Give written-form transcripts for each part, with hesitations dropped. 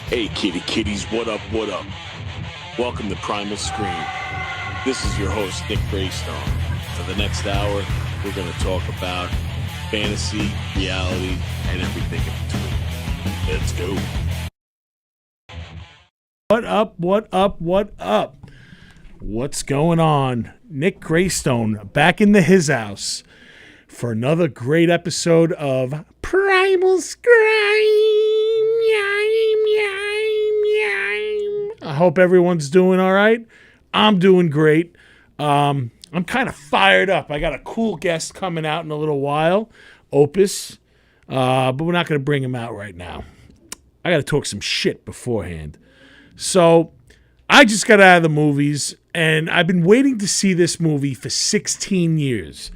Hey kitty kitties, what up, what up? Welcome to Primal Scream. This is your host, Nick Graystone. For the next hour, we're going to talk about fantasy, reality, and everything in between. Let's go. What up, what up, what up? What's going on? Nick Graystone back in his house for another great episode of Primal Scream. I hope everyone's doing all right. I'm doing great. I'm kind of fired up. I got a cool guest coming out in a little while, Opus, but we're not going to bring him out right now. I got to talk some shit beforehand. So I just got out of the movies, and I've been waiting to see this movie for 16 years.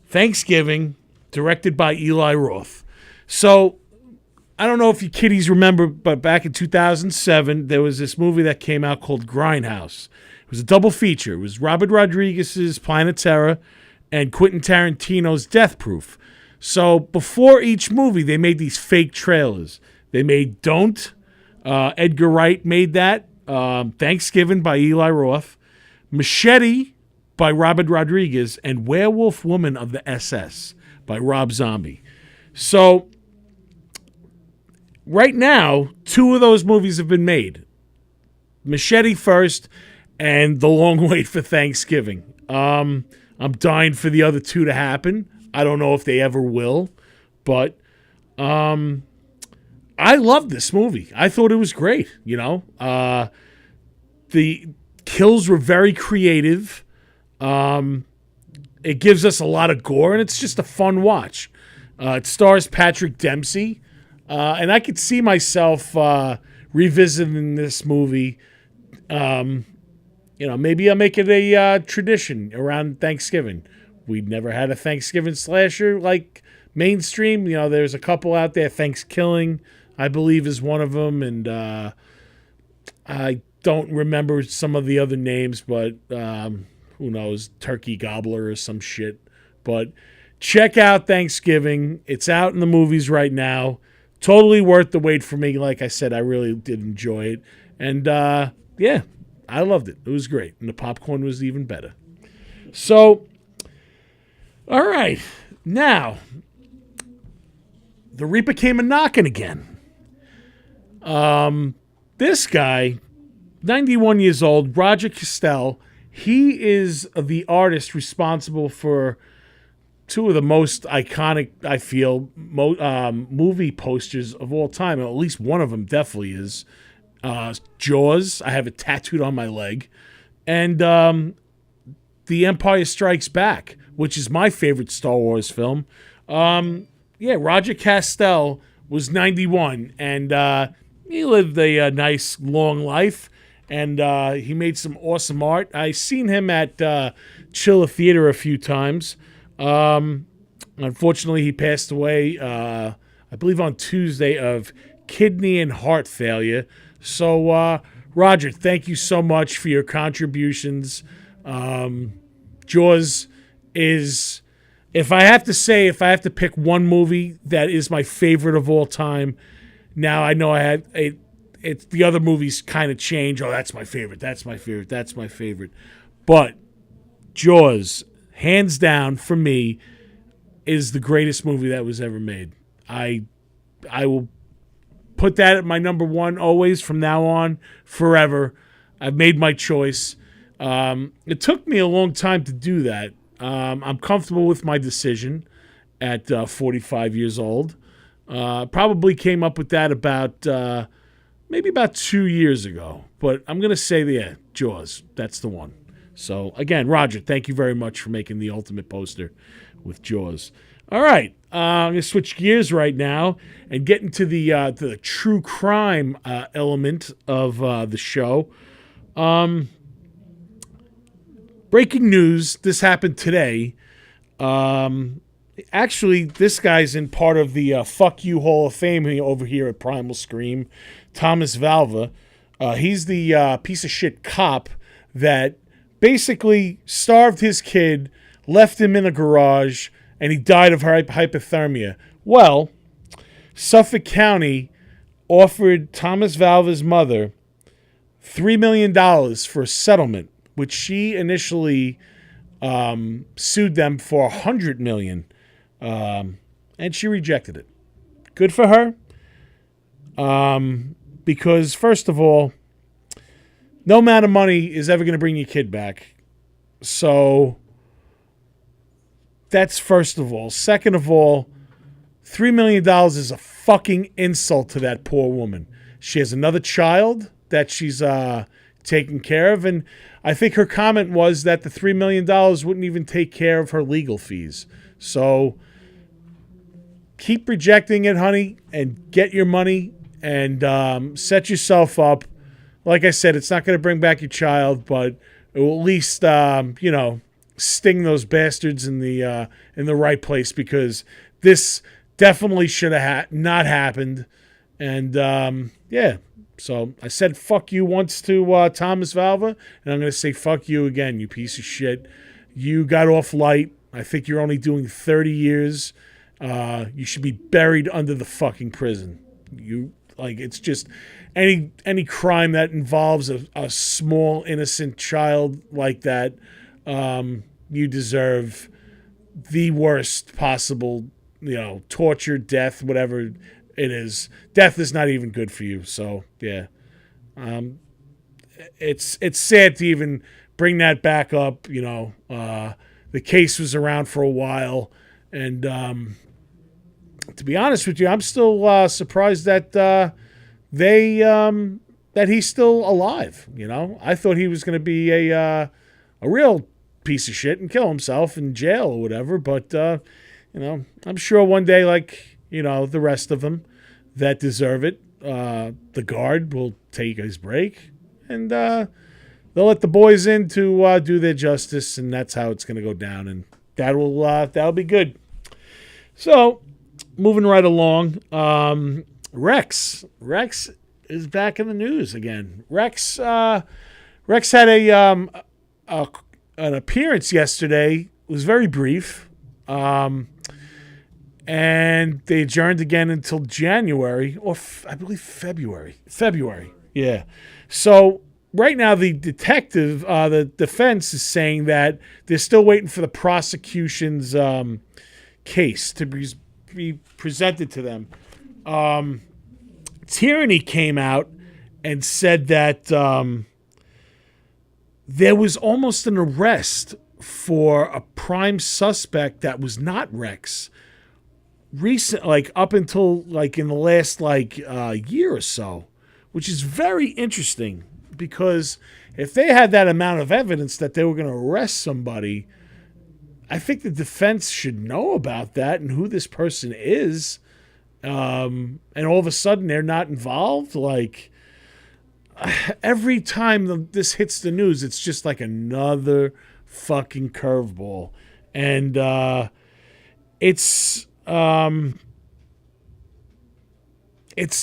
Thanksgiving, directed by Eli Roth. So I don't know if you kiddies remember, but back in 2007, there was this movie that came out called Grindhouse. It was a double feature. It was Robert Rodriguez's Planet Terror and Quentin Tarantino's Death Proof. So before each movie, they made these fake trailers. They made Don't. Edgar Wright made that. Thanksgiving by Eli Roth. Machete by Robert Rodriguez. And Werewolf Woman of the SS by Rob Zombie. So right now, two of those movies have been made. Machete first and The Long Wait for Thanksgiving. I'm dying for the other two to happen. I don't know if they ever will, but I loved this movie. I thought it was great, you know. The kills were very creative. It gives us a lot of gore, and it's just a fun watch. It stars Patrick Dempsey. And I could see myself revisiting this movie. Maybe I'll make it a tradition around Thanksgiving. We've never had a Thanksgiving slasher like mainstream. You know, there's a couple out there. Thanksgiving, I believe, is one of them. And I don't remember some of the other names, but who knows? Turkey Gobbler or some shit. But check out Thanksgiving. It's out in the movies right now. Totally worth the wait for me. Like I said, I really did enjoy it. And, yeah, I loved it. It was great. And the popcorn was even better. So, all right. Now, the Reaper came a-knocking again. This guy, 91 years old, Roger Castell, he is the artist responsible for two of the most iconic, I feel, movie posters of all time. At least one of them definitely is. Jaws. I have it tattooed on my leg. And The Empire Strikes Back, which is my favorite Star Wars film. Roger Castell was 91, and he lived a nice, long life. And he made some awesome art. I've seen him at Chilla Theater a few times. Unfortunately, he passed away, I believe on Tuesday, of kidney and heart failure. So, Roger, thank you so much for your contributions. Jaws is, if I have to pick one movie that is my favorite of all time, now I know it's the other movies kind of change. Oh, that's my favorite. That's my favorite. That's my favorite. But Jaws, hands down, for me, is the greatest movie that was ever made. I will put that at my number one always from now on, forever. I've made my choice. It took me a long time to do that. I'm comfortable with my decision at 45 years old. Probably came up with that maybe about 2 years ago. But I'm going to say, Jaws. That's the one. So, again, Roger, thank you very much for making the ultimate poster with Jaws. All right, I'm going to switch gears right now and get into the true crime element of the show. Breaking news, this happened today. Actually, this guy's in part of the Fuck You Hall of Fame over here at Primal Scream, Thomas Valva. He's the piece of shit cop that basically starved his kid, left him in a garage, and he died of hypothermia. Well, Suffolk County offered Thomas Valva's mother $3 million for a settlement, which she initially sued them for $100 million, and she rejected it. Good for her, because first of all, no amount of money is ever going to bring your kid back. So that's first of all. Second of all, $3 million is a fucking insult to that poor woman. She has another child that she's taking care of, and I think her comment was that the $3 million wouldn't even take care of her legal fees. So keep rejecting it, honey, and get your money and set yourself up. Like I said, it's not going to bring back your child, but it will at least, sting those bastards in the right place, because this definitely should have not happened. And so I said fuck you once to Thomas Valva, and I'm going to say fuck you again, you piece of shit. You got off light. I think you're only doing 30 years. You should be buried under the fucking prison. It's just any crime that involves a small innocent child like that, you deserve the worst possible, torture, death, whatever it is. Death is not even good for you. So yeah, it's sad to even bring that back up. The case was around for a while, and to be honest with you, I'm still surprised that that he's still alive. I thought he was going to be a real piece of shit and kill himself in jail or whatever. But I'm sure one day, like the rest of them that deserve it, the guard will take his break, and they'll let the boys in to do their justice, and that's how it's going to go down, and that'll be good. So, moving right along, Rex is back in the news again. Rex had an appearance yesterday. It was very brief, and they adjourned again until January, or I believe February. Yeah. So right now, the defense is saying that they're still waiting for the prosecution's case to be presented to them. Tyranny came out and said that there was almost an arrest for a prime suspect that was not Rex. Up until in the last year or so, which is very interesting, because if they had that amount of evidence that they were going to arrest somebody, I think the defense should know about that and who this person is. And all of a sudden they're not involved. Every time this hits the news, it's just like another fucking curveball. And it's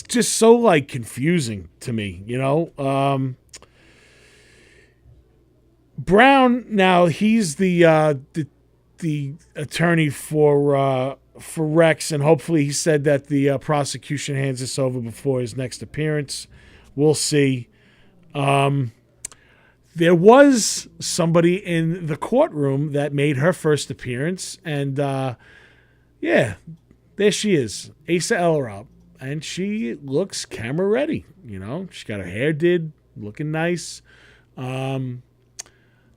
just so confusing to me, Brown, now he's the attorney for Rex, and hopefully he said that the prosecution hands this over before his next appearance. We'll see. There was somebody in the courtroom that made her first appearance, and there she is, Asa Elrop, and she looks camera ready. She got her hair did, looking nice. Little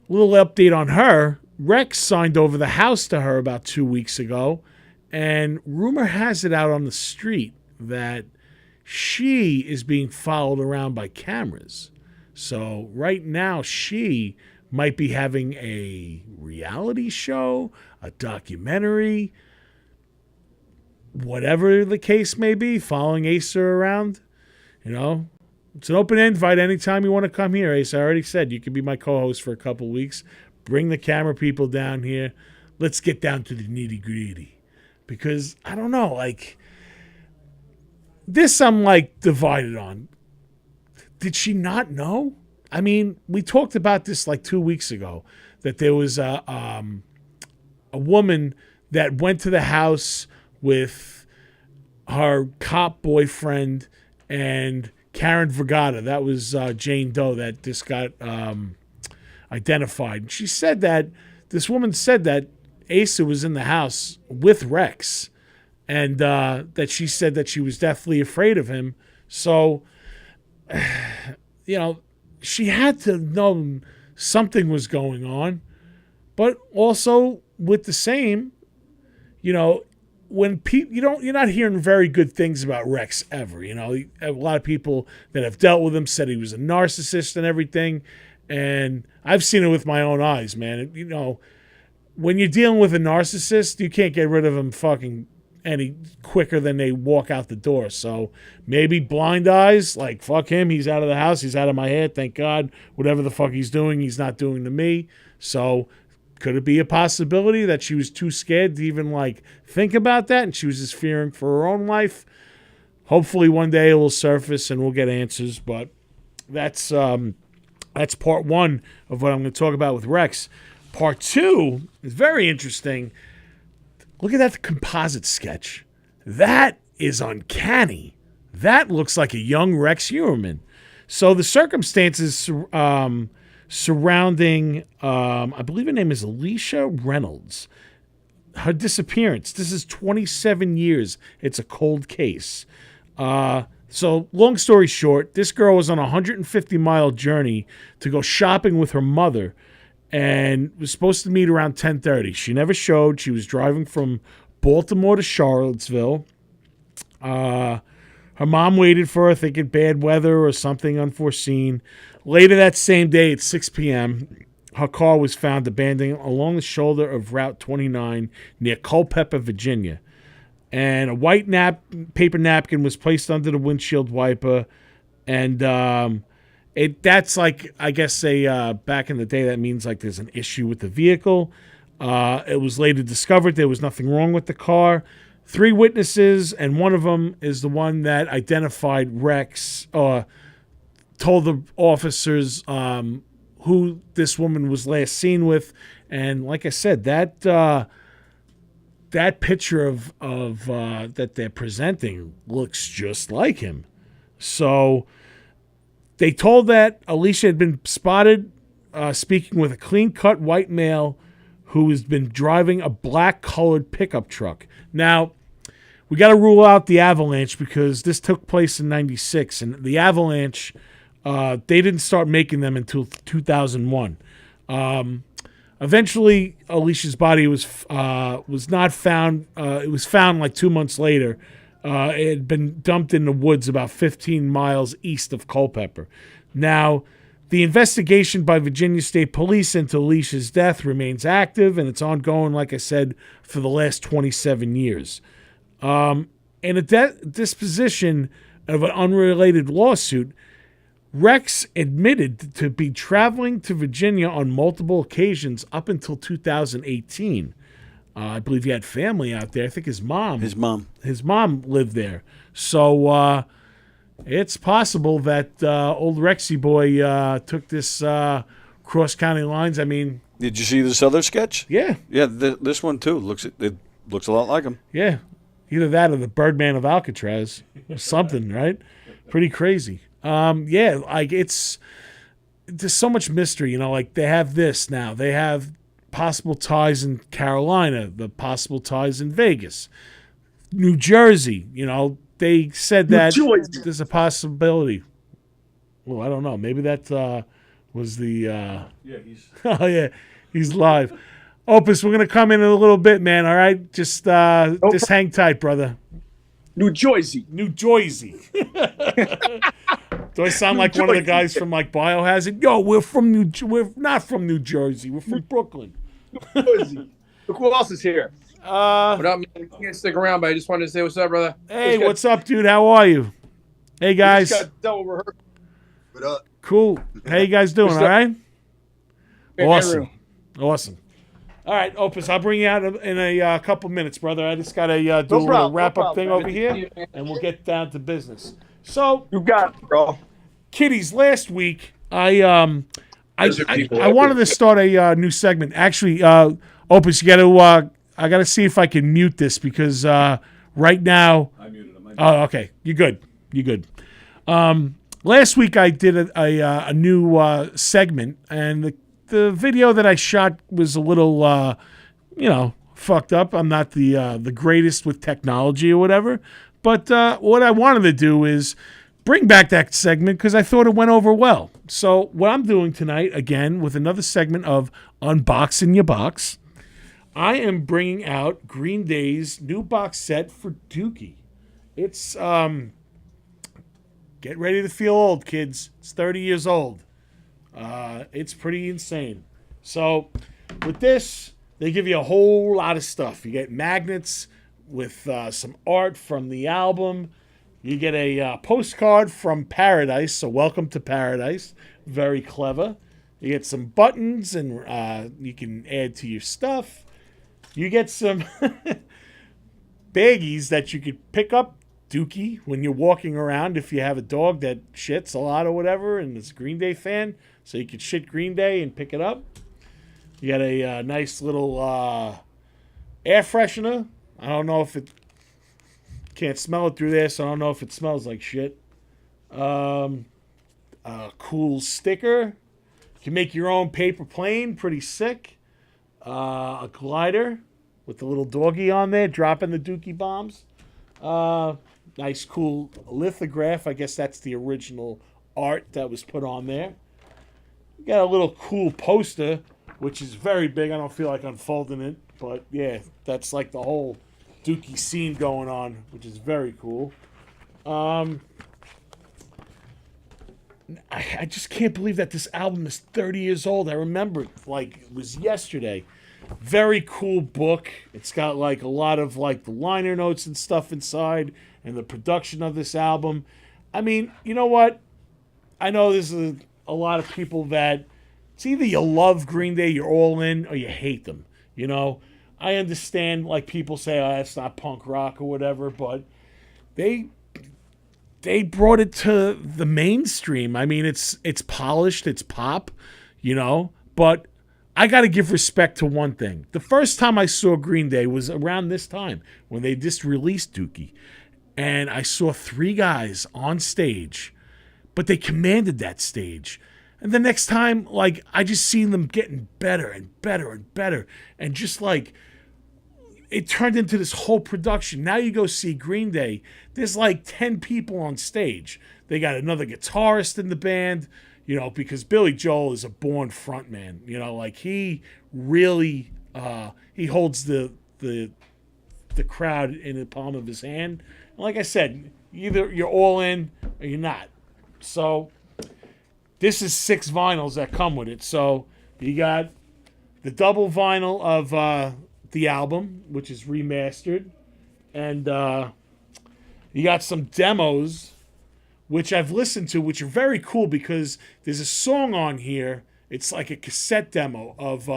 update on her. Rex signed over the house to her about 2 weeks ago, and rumor has it out on the street that she is being followed around by cameras. So right now she might be having a reality show, a documentary, whatever the case may be, following Asa around. It's an open invite anytime you want to come here, Asa. I already said you could be my co-host for a couple weeks. Bring the camera people down here. Let's get down to the nitty-gritty. Because, I don't know, this I'm divided on. Did she not know? I mean, we talked about this 2 weeks ago, that there was a woman that went to the house with her cop boyfriend, and Karen Vergata. That was Jane Doe that just got identified. She said that this woman said that Asa was in the house with Rex, and that she said that she was deathly afraid of him. So, she had to know something was going on, but also with the same, when you're not hearing very good things about Rex ever. A lot of people that have dealt with him said he was a narcissist and everything, and I've seen it with my own eyes, man. When you're dealing with a narcissist, you can't get rid of him fucking any quicker than they walk out the door. So maybe blind eyes, like, fuck him, he's out of the house, he's out of my head, thank God. Whatever the fuck he's doing, he's not doing to me. So could it be a possibility that she was too scared to even, think about that, and she was just fearing for her own life? Hopefully one day it will surface and we'll get answers, but that's part one of what I'm going to talk about with Rex. Part two is very interesting. Look at that composite sketch. That is uncanny. That looks like a young Rex Heuermann. So the circumstances surrounding, I believe her name is Alicia Reynolds, her disappearance. This is 27 years. It's a cold case. So long story short, this girl was on a 150-mile journey to go shopping with her mother, and was supposed to meet around 10:30. She never showed. She was driving from Baltimore to Charlottesville. Her mom waited for her, thinking bad weather or something unforeseen. Later that same day at 6 p.m., her car was found abandoned along the shoulder of Route 29 near Culpeper, Virginia. And a white paper napkin was placed under the windshield wiper, and that's I guess back in the day, that means there's an issue with the vehicle. It was later discovered there was nothing wrong with the car. 3 witnesses, and one of them is the one that identified Rex, told the officers who this woman was last seen with. And like I said, that picture of that they're presenting looks just like him. So they told that Alicia had been spotted speaking with a clean-cut white male who has been driving a black-colored pickup truck. Now, we got to rule out the avalanche because this took place in '96, and the avalanche, they didn't start making them until 2001. Eventually, Alicia's body was not found. It was found 2 months later. It had been dumped in the woods about 15 miles east of Culpeper. Now, the investigation by Virginia State Police into Alicia's death remains active, and it's ongoing, like I said, for the last 27 years. In a disposition of an unrelated lawsuit, Rex admitted to be traveling to Virginia on multiple occasions up until 2018. I believe he had family out there. I think his mom lived there. So it's possible that old Rexy boy took this cross-county lines. I mean, did you see this other sketch? Yeah. Yeah, this one too. It looks a lot like him. Yeah. Either that or the Birdman of Alcatraz or something, right? Pretty crazy. There's so much mystery, they have this now. They have possible ties in Carolina, the possible ties in Vegas, New Jersey. They said that there's a possibility. Well, I don't know. Maybe that was the. Yeah, he's. Oh yeah, he's live. Opus, we're gonna come in a little bit, man. All right, just hang tight, brother. New Jersey. Do I sound like one of the guys from Biohazard? Yo, we're not from New Jersey. We're from Brooklyn. New Jersey. Look who else is here. What up, man? You can't stick around, but I just wanted to say what's up, brother. Hey, what's up, dude? How are you? Hey, guys. Just got done with rehearsal. What up? Cool. How you guys doing? All right? Awesome. All right, Opus, I'll bring you out in a couple minutes, brother. I just got to do a little wrap-up thing over here, and we'll get down to business. So, you got it, bro. Kiddies, last week, I wanted to start a new segment. Actually, Opus, I got to see if I can mute this because right now. I muted him. Oh, okay. You're good. Last week I did a new segment, and the video that I shot was a little, fucked up. I'm not the greatest with technology or whatever, but what I wanted to do is bring back that segment because I thought it went over well. So what I'm doing tonight, again, with another segment of Unboxing Your Box, I am bringing out Green Day's new box set for Dookie. It's, get ready to feel old, kids. It's 30 years old. It's pretty insane. So with this, they give you a whole lot of stuff. You get magnets with some art from the album. You get a postcard from Paradise, so welcome to Paradise. Very clever. You get some buttons, and you can add to your stuff. You get some baggies that you could pick up, Dookie, when you're walking around. If you have a dog that shits a lot or whatever and is a Green Day fan, so you could shit Green Day and pick it up. You got a nice little air freshener. I don't know if it... Can't smell it through there, so I don't know if it smells like shit. A cool sticker. You can make your own paper plane. Pretty sick. A glider with the little doggy on there dropping the Dookie bombs. Nice cool lithograph. I guess that's the original art that was put on there. You got a little cool poster, which is very big. I don't feel like unfolding it, but yeah, that's like the whole Dookie scene going on, which is very cool. I just can't believe that this album is 30 years old. I remember it like it was yesterday. Very cool book. It's got like a lot of like the liner notes and stuff inside and the production of this album. I mean, you know what? I know there's a lot of people that it's either you love Green Day, you're all in, or you hate them, you know? I understand, like, people say, oh, that's not punk rock or whatever, but they brought it to the mainstream. I mean, it's polished, it's pop, you know, but I got to give respect to one thing. The first time I saw Green Day was around this time when they just released Dookie, and I saw three guys on stage, but they commanded that stage. And the next time, like, I just seen them getting better and better and better, and just like, it turned into this whole production. Now you go see Green Day, there's like 10 people on stage. They got another guitarist in the band, you know, because Billy Joel is a born frontman. You know, like he really he holds the crowd in the palm of his hand. And like I said, either you're all in or you're not. So this is 6 vinyls that come with it. So you got the double vinyl of the album, which is remastered, and you got some demos, which I've listened to, which are very cool because there's a song on here. It's like a cassette demo of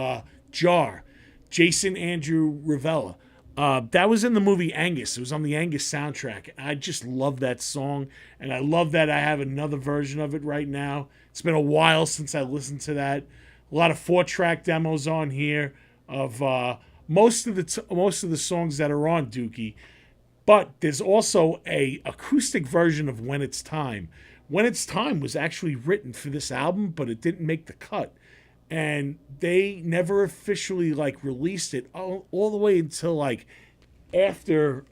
Jar, Jason Andrew Rivella. That was in the movie Angus. It was on the Angus soundtrack. I just love that song, and I love that I have another version of it right now. It's been a while since I listened to that. A lot of 4-track demos on here of most of the songs that are on Dookie, but there's also a acoustic version of When It's Time. When It's Time was actually written for this album, but it didn't make the cut, and they never officially like released it all the way until like after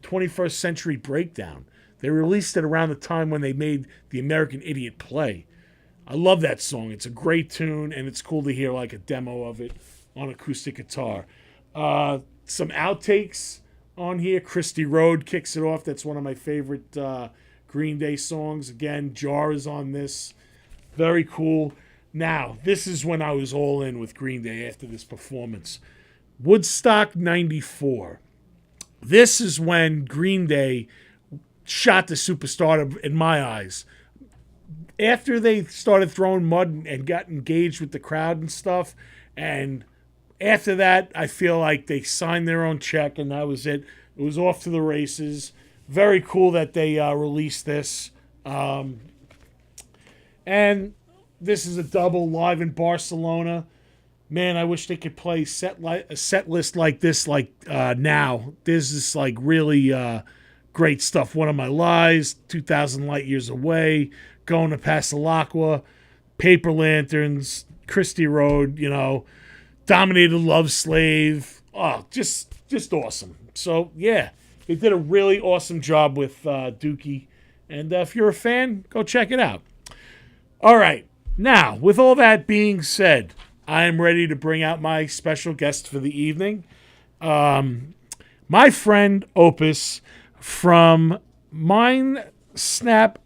21st Century Breakdown. They released it around the time when they made the American Idiot play. I love that song. It's a great tune, and it's cool to hear like a demo of it on acoustic guitar. Some outtakes on here. Christy Road kicks it off. That's one of my favorite Green Day songs. Again, Jar is on this. Very cool. Now, this is when I was all in with Green Day after this performance. Woodstock 94. This is when Green Day shot the superstar in my eyes. After they started throwing mud and got engaged with the crowd and stuff, and after that, I feel like they signed their own check, and that was it. It was off to the races. Very cool that they released this. And this is a double live in Barcelona. Man, I wish they could play a set list like this now. There's this like really great stuff. One of My Lies, 2,000 Light Years Away, Going to Passalaqua, Paper Lanterns, Christie Road, Dominated Love Slave. Oh, just awesome. So, yeah, they did a really awesome job with Dookie. And if you're a fan, go check it out. All right. Now, with all that being said, I am ready to bring out my special guest for the evening. My friend Opus from Mind Snap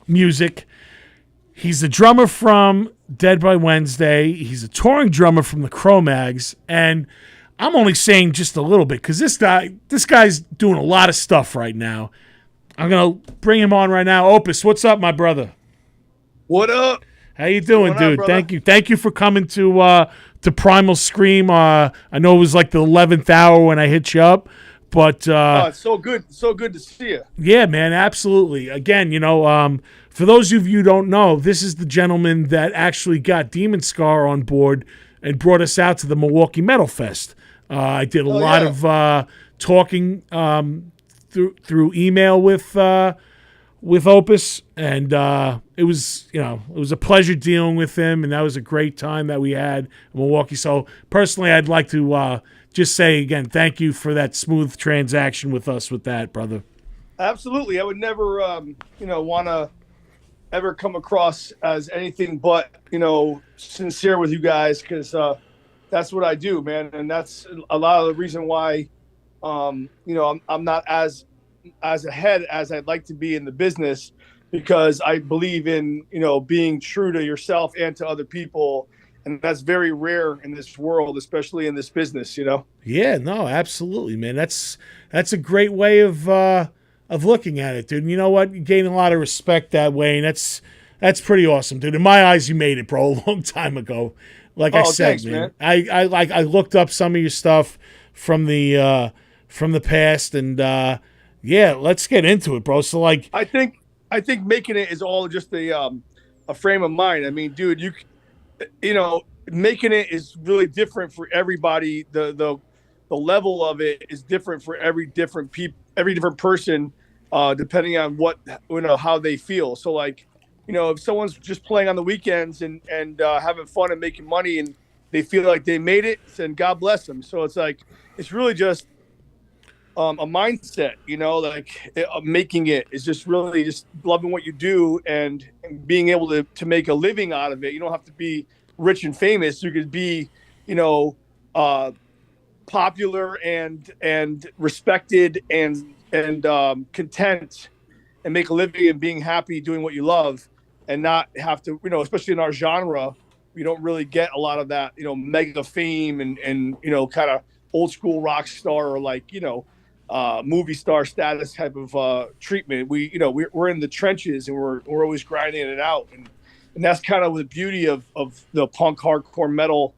Music. He's the drummer from Dead by Wednesday. He's a touring drummer from the Cro-Mags. And I'm only saying just a little bit because this guy's doing a lot of stuff right now. I'm going to bring him on right now. Opus, what's up, my brother? What up? How you doing, dude? Thank you for coming to Primal Scream. I know it was like the 11th hour when I hit you up, but it's so good to see you. Yeah, man, absolutely. Again, for those of you who don't know, this is the gentleman that actually got Demon Scar on board and brought us out to the Milwaukee Metal Fest. I did a lot of talking through email with Opus, and it was a pleasure dealing with him, and that was a great time that we had in Milwaukee. So personally, I'd like to just say again, thank you for that smooth transaction with us with that, brother. Absolutely. I would never, want to ever come across as anything but, sincere with you guys, because that's what I do, man. And that's a lot of the reason why, I'm not as ahead as I'd like to be in the business, because I believe in, being true to yourself and to other people. And that's very rare in this world, especially in this business, Yeah, no, absolutely, man. That's a great way of looking at it, dude. And you know what? You gain a lot of respect that way, and that's pretty awesome, dude. In my eyes, you made it, bro, a long time ago. Like I said, thanks, man. I looked up some of your stuff from the past, and yeah, let's get into it, bro. So like, I think making it is all just a frame of mind. I mean, dude, making it is really different for everybody. The level of it is different for every different person, depending on what, how they feel. So like, if someone's just playing on the weekends and having fun and making money and they feel like they made it, then God bless them. So it's like, it's really just a mindset, making it is just really just loving what you do and being able to make a living out of it. You don't have to be rich and famous. You could be, popular and respected and content and make a living and being happy doing what you love, and not have to, especially in our genre, we don't really get a lot of that, mega fame and kind of old school rock star or like, movie star status type of treatment. We're in the trenches and we're always grinding it out, and that's kind of the beauty of the punk hardcore metal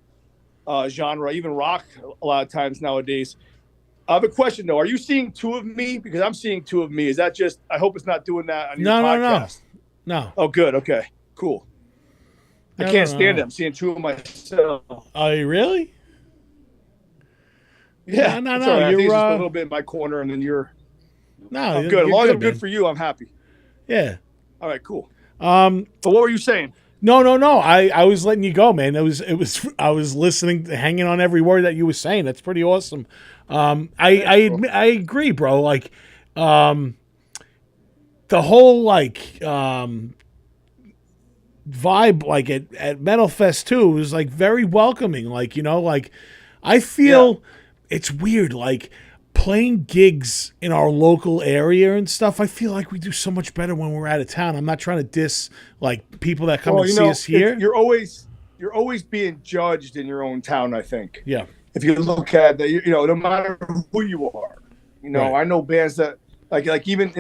genre, even rock a lot of times nowadays. I have a question though. Are you seeing two of me? Because I'm seeing two of me. Is that just, I hope it's not doing that on your podcast. No. Oh, good. Okay, cool. I can't stand it. I'm seeing two of myself. Are you really? Yeah. No. Right. I think it's just a little bit in my corner, and then you're. No, I'm good. As long as I'm good for you, I'm happy. Yeah. All right. Cool. But what were you saying? No. I was letting you go, man. I was listening, hanging on every word that you were saying. That's pretty awesome. I agree, bro. Like, the whole like vibe, like at Metal Fest too, was like very welcoming. Like, like I feel it's weird, like playing gigs in our local area and stuff. I feel like we do so much better when we're out of town. I'm not trying to diss like people that come and see us here. You're always being judged in your own town, I think. Yeah. If you look at that, no matter who you are, right. I know bands that like even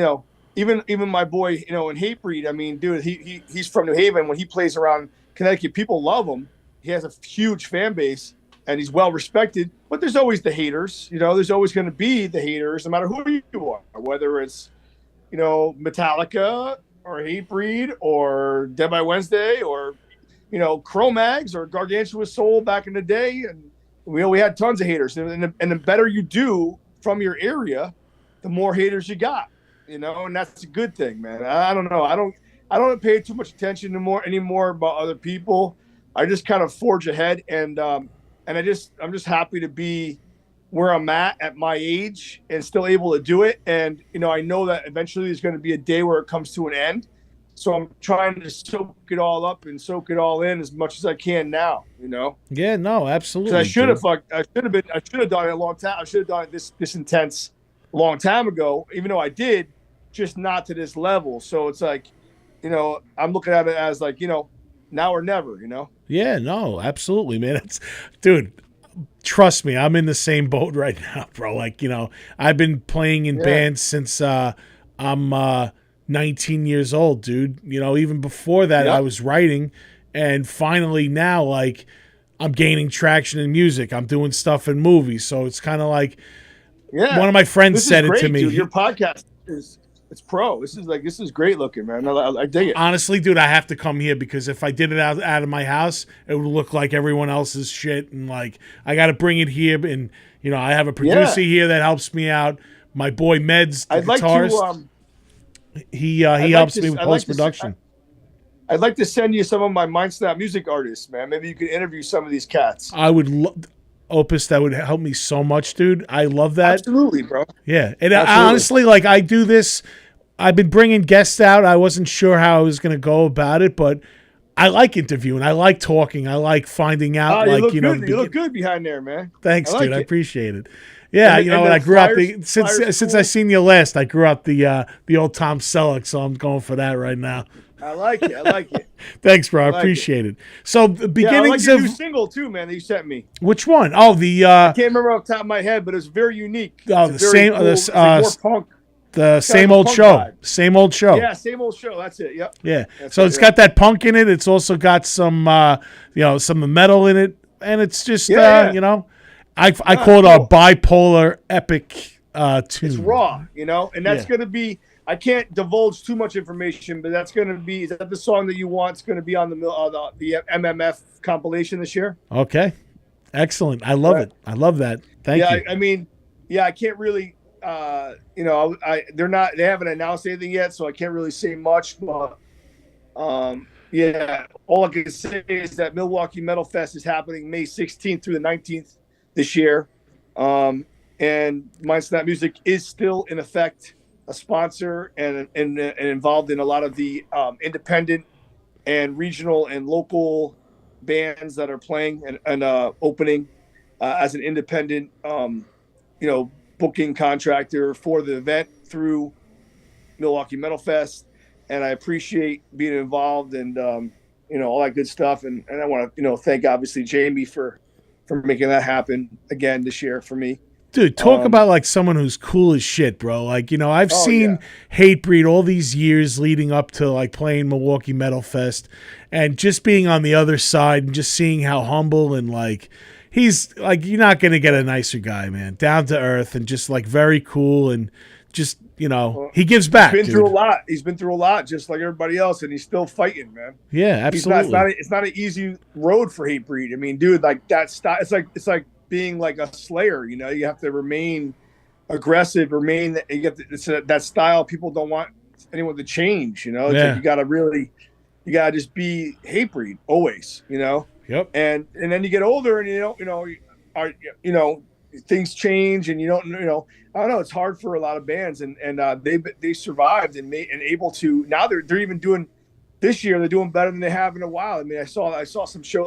even my boy, in Hatebreed. I mean, dude, he's from New Haven. When he plays around Connecticut, people love him. He has a huge fan base and he's well respected. But there's always the haters. There's always going to be the haters, no matter who you are, whether it's Metallica or Hatebreed or Dead by Wednesday or Cro-Mags or Gargantuous Soul back in the day, and we had tons of haters. And the better you do from your area, the more haters you got, and that's a good thing, man. I don't know. I don't pay too much attention anymore about other people. I just kind of forge ahead, and I'm just happy to be where I'm at my age and still able to do it. And I know that eventually there's going to be a day where it comes to an end. So I'm trying to soak it all up and soak it all in as much as I can now. Yeah, no, absolutely. Because I should have done it a long time. I should have done it this intense a long time ago. Even though I did, just not to this level. So it's like, I'm looking at it as like, now or never. Yeah, no, absolutely, man. Dude, trust me, I'm in the same boat right now, bro. Like, I've been playing in bands since I'm 19 years old, dude. Even before that, I was writing, and finally now, like, I'm gaining traction in music. I'm doing stuff in movies, so it's kind of like one of my friends said it to me. Dude. Your podcast it's pro. This is great looking, man. I dig it. Honestly, dude, I have to come here because if I did it out of my house, it would look like everyone else's shit, and like I got to bring it here. And I have a producer here that helps me out. My boy Meds, the guitarist. He helps me with post production. I'd like to send you some of my MindSnap music artists, man. Maybe you could interview some of these cats. I would Opus, that would help me so much, dude. I love that. Absolutely, bro. Yeah. And honestly, like, I do this. I've been bringing guests out. I wasn't sure how I was going to go about it, but I like interviewing. I like talking. I like finding out. You look good behind there, man. Thanks, dude. I appreciate it. Yeah, when I grew up, since I seen you last, I grew up the old Tom Selleck, so I'm going for that right now. I like it. Thanks, bro. I appreciate it. So the beginnings I like your new single too, man. That you sent me. Which one? Oh, I can't remember off the top of my head, but it's very unique. Oh, the same. Cool, it's like more punk. The same old show. Vibe. Same old show. Yeah, same old show. That's it. Yep. Yeah. So it's got that punk in it. It's also got some some metal in it, and it's just I call it a bipolar epic tune. It's raw, and that's going to be. I can't divulge too much information, but that's going to be. Is that the song that you want? It's going to be on the MMF compilation this year. Okay, excellent. I love it. I love that. Thank you. I can't really. They haven't announced anything yet, so I can't really say much. But all I can say is that Milwaukee Metal Fest is happening May 16th through the 19th this year, and MindSnap Music is still in effect a sponsor and involved in a lot of the independent and regional and local bands that are playing and opening as an independent, booking contractor for the event through Milwaukee Metal Fest. And I appreciate being involved and, all that good stuff. And I want to, thank obviously Jamie for making that happen again this year for me. Dude, talk about like someone who's cool as shit, bro. Like, I've seen Hatebreed all these years leading up to like playing Milwaukee Metal Fest and just being on the other side and just seeing how humble and like he's like, you're not going to get a nicer guy, man. Down to earth and just like very cool and just, he gives back. He's been through a lot. He's been through a lot just like everybody else and he's still fighting, man. Yeah, absolutely. It's not an easy road for Hatebreed. I mean, dude, like that style, it's like being like a slayer, you have to remain aggressive, you get that style. People don't want anyone to change, It's like you gotta just be Hatebreed always, Yep. And then you get older and things change and I don't know, it's hard for a lot of bands and they survived and able to. Now they're even doing this year, they're doing better than they have in a while. I mean, I saw a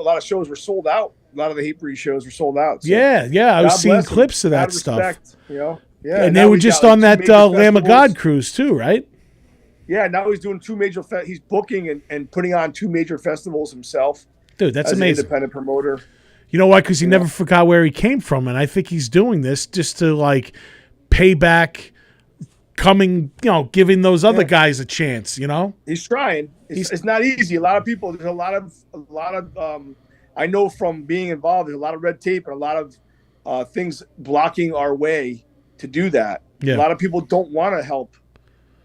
lot of shows were sold out. A lot of the Hatebreed shows were sold out. So yeah. I was seeing clips of that stuff. Respect, Yeah. And they were just on that Lamb of God cruise too, right? Yeah, now he's doing two major he's booking and putting on two major festivals himself. Dude, that's as amazing. An independent promoter. You know why? Because he never forgot where he came from, and I think he's doing this just to like pay back giving those other guys a chance, He's trying. It's not easy. A lot of people, there's a lot of I know from being involved, there's a lot of red tape and a lot of things blocking our way to do that. Yeah. A lot of people don't want to help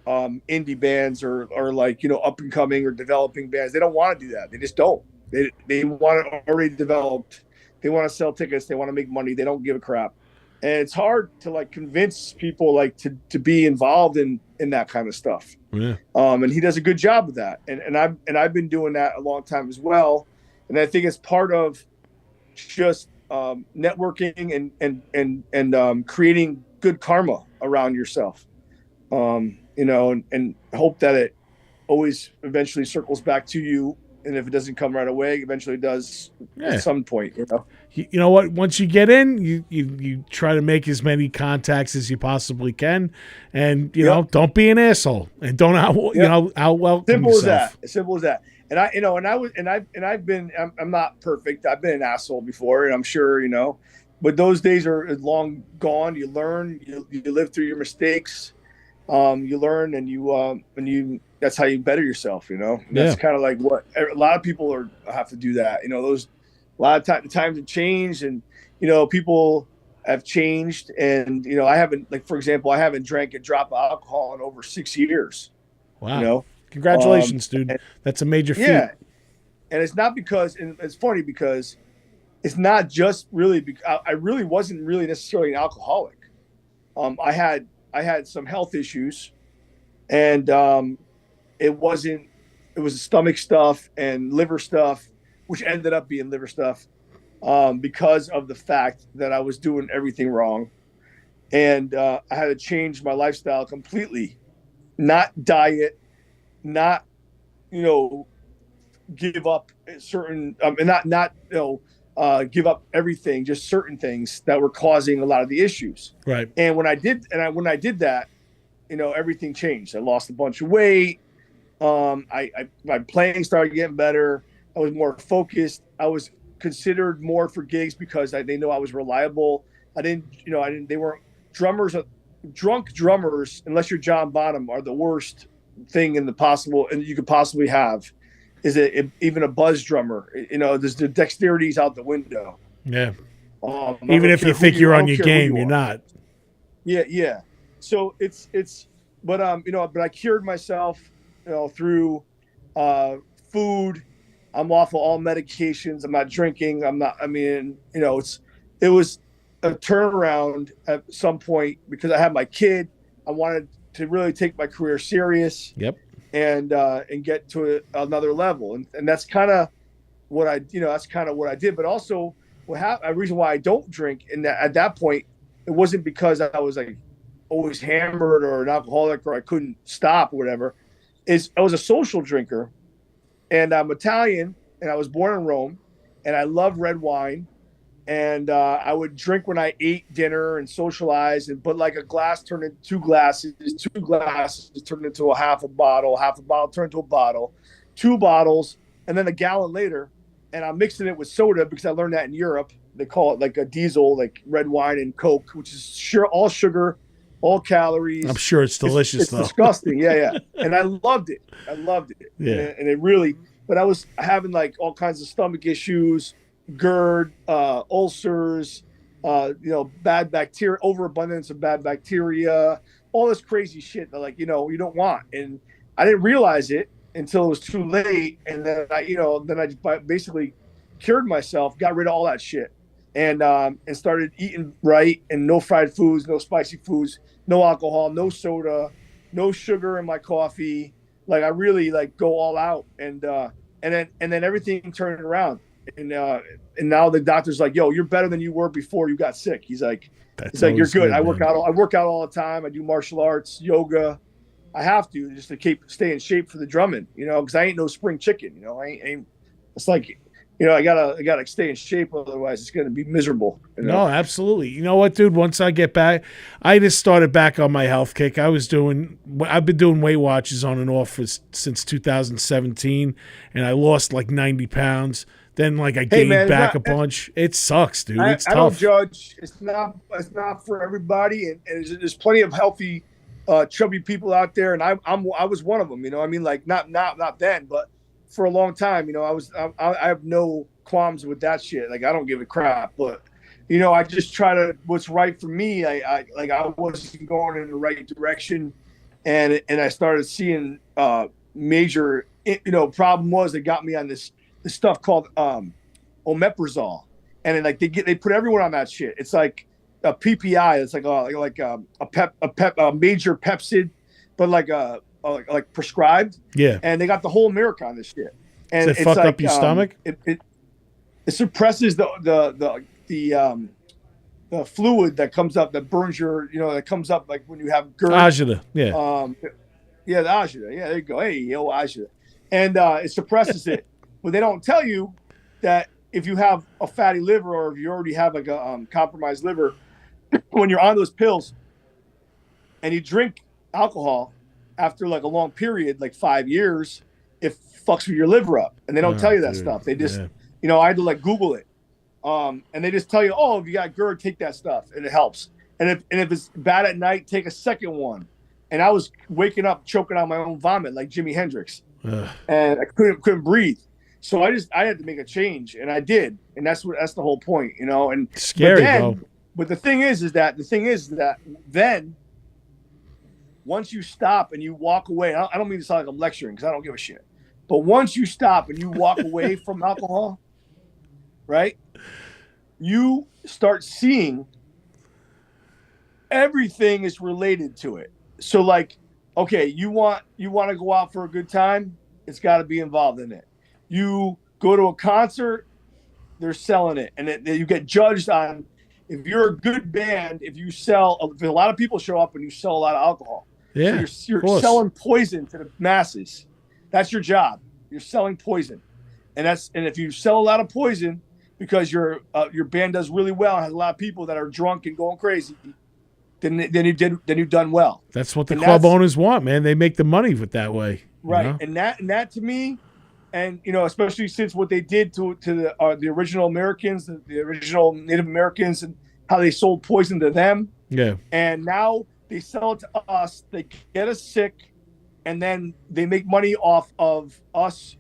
indie bands or like, up and coming or developing bands. They don't want to do that. They just don't. They want it already developed. They want to sell tickets. They want to make money. They don't give a crap. And it's hard to like convince people like to be involved in that kind of stuff. Yeah. And he does a good job of that. And I've been doing that a long time as well. And I think it's part of just networking and creating good karma around yourself. And hope that it always eventually circles back to you. And if it doesn't come right away, eventually it does at some point, You know what? Once you get in, you try to make as many contacts as you possibly can, and you know, don't be an asshole, and don't out welcome Simple yourself. Simple as that. And I've been, I'm not perfect. I've been an asshole before, and I'm sure, but those days are long gone. You learn, you live through your mistakes. You learn, and you that's how you better yourself, That's kind of like what a lot of people have to do that. Those a lot of the times have changed, and people have changed, and I haven't, like, for example, I haven't drank a drop of alcohol in over 6 years. Wow. Congratulations, dude. That's a major feat. Yeah. And it's not because, and it's funny because it's not just really because I really wasn't really necessarily an alcoholic. I had some health issues, and it was stomach stuff and liver stuff, which ended up being liver stuff, because of the fact that I was doing everything wrong. And I had to change my lifestyle completely, not diet, not, give up certain, and not give up everything, just certain things that were causing a lot of the issues. Right. And when I did that, everything changed. I lost a bunch of weight. My playing started getting better. I was more focused. I was considered more for gigs because they know I was reliable. They weren't drummers. Drunk drummers, unless you're John Bonham, are the worst thing in the possible, and you could possibly have. Is it even a buzz drummer? There's the dexterity's out the window. Yeah. Even if you think you're on your game, you're not. Yeah. So but I cured myself, through food. I'm off of all medications. I'm not drinking. It was a turnaround at some point because I had my kid. I wanted to really take my career serious. Yep. And get to another level. And that's kind of what I did. But also a reason why I don't drink, and at that point, it wasn't because I was like always hammered or an alcoholic or I couldn't stop or whatever. I was a social drinker, and I'm Italian, and I was born in Rome, and I love red wine. And I would drink when I ate dinner and socialize, but like a glass turned into two glasses turned into a half a bottle turned into a bottle, 2 bottles, and then a gallon later. And I'm mixing it with soda because I learned that in Europe. They call it like a diesel, like red wine and Coke, which is all sugar, all calories. I'm sure it's delicious, it's though. Disgusting. Yeah. And I loved it. Yeah. And it really, but I was having like all kinds of stomach issues, GERD, ulcers, bad bacteria, overabundance of bad bacteria, all this crazy shit that you don't want. And I didn't realize it until it was too late. And then I basically cured myself, got rid of all that shit, and started eating right, and no fried foods, no spicy foods, no alcohol, no soda, no sugar in my coffee. Like I really go all out, and then everything turned around. And now the doctor's like, yo, you're better than you were before you got sick. He's like, you're good. I work out all the time. I do martial arts, yoga. I have to just to stay in shape for the drumming, because I ain't no spring chicken. It's like, I gotta stay in shape. Otherwise it's going to be miserable. No, absolutely. You know what, dude? Once I get back, I just started back on my health kick. I've been doing Weight Watchers on and off since 2017, and I lost like 90 pounds. Then I gained back a bunch. It sucks, dude. It's tough. I don't judge. It's not for everybody, and there's plenty of healthy, chubby people out there, and I was one of them. Not then, but for a long time, I have no qualms with that shit. I don't give a crap, but I just try to what's right for me. I wasn't going in the right direction, and I started seeing major. Problem was they got me on this stuff called omeprazole, and then they put everyone on that shit. It's like a PPI. It's like a major Pepsid, but like prescribed. Yeah. And they got the whole America on this shit. And Does it it's fuck like, up your stomach? It suppresses the fluid that comes up, that burns that comes up like when you have GERD. Agita. Yeah. Yeah, the agita. Yeah, there you go. Hey, yo, agita. And it suppresses it. But they don't tell you that if you have a fatty liver or if you already have like a compromised liver, when you're on those pills and you drink alcohol after like a long period, like 5 years, it fucks with your liver up. And they don't tell you that stuff. They just, I had to like Google it. And they just tell you, oh, if you got GERD, take that stuff and it helps. And if it's bad at night, take a second one. And I was waking up choking on my own vomit like Jimi Hendrix. And I couldn't breathe. So I had to make a change, and I did. And that's the whole point, and scary, bro. But the thing is that then once you stop and you walk away, I don't mean to sound like I'm lecturing because I don't give a shit. But once you stop and you walk away from alcohol, right? You start seeing everything is related to it. So like, okay, you want to go out for a good time, it's got to be involved in it. You go to a concert, they're selling it, and you get judged on if you're a good band. If a lot of people show up and you sell a lot of alcohol, yeah, so you're selling poison to the masses. That's your job. You're selling poison, and if you sell a lot of poison because your band does really well and has a lot of people that are drunk and going crazy, then you've done well. That's what the club owners want, man. They make the money with that way, right? And that to me. And especially since what they did to the original Americans, the original Native Americans, and how they sold poison to them. Yeah. And now they sell it to us. They get us sick, and then they make money off of us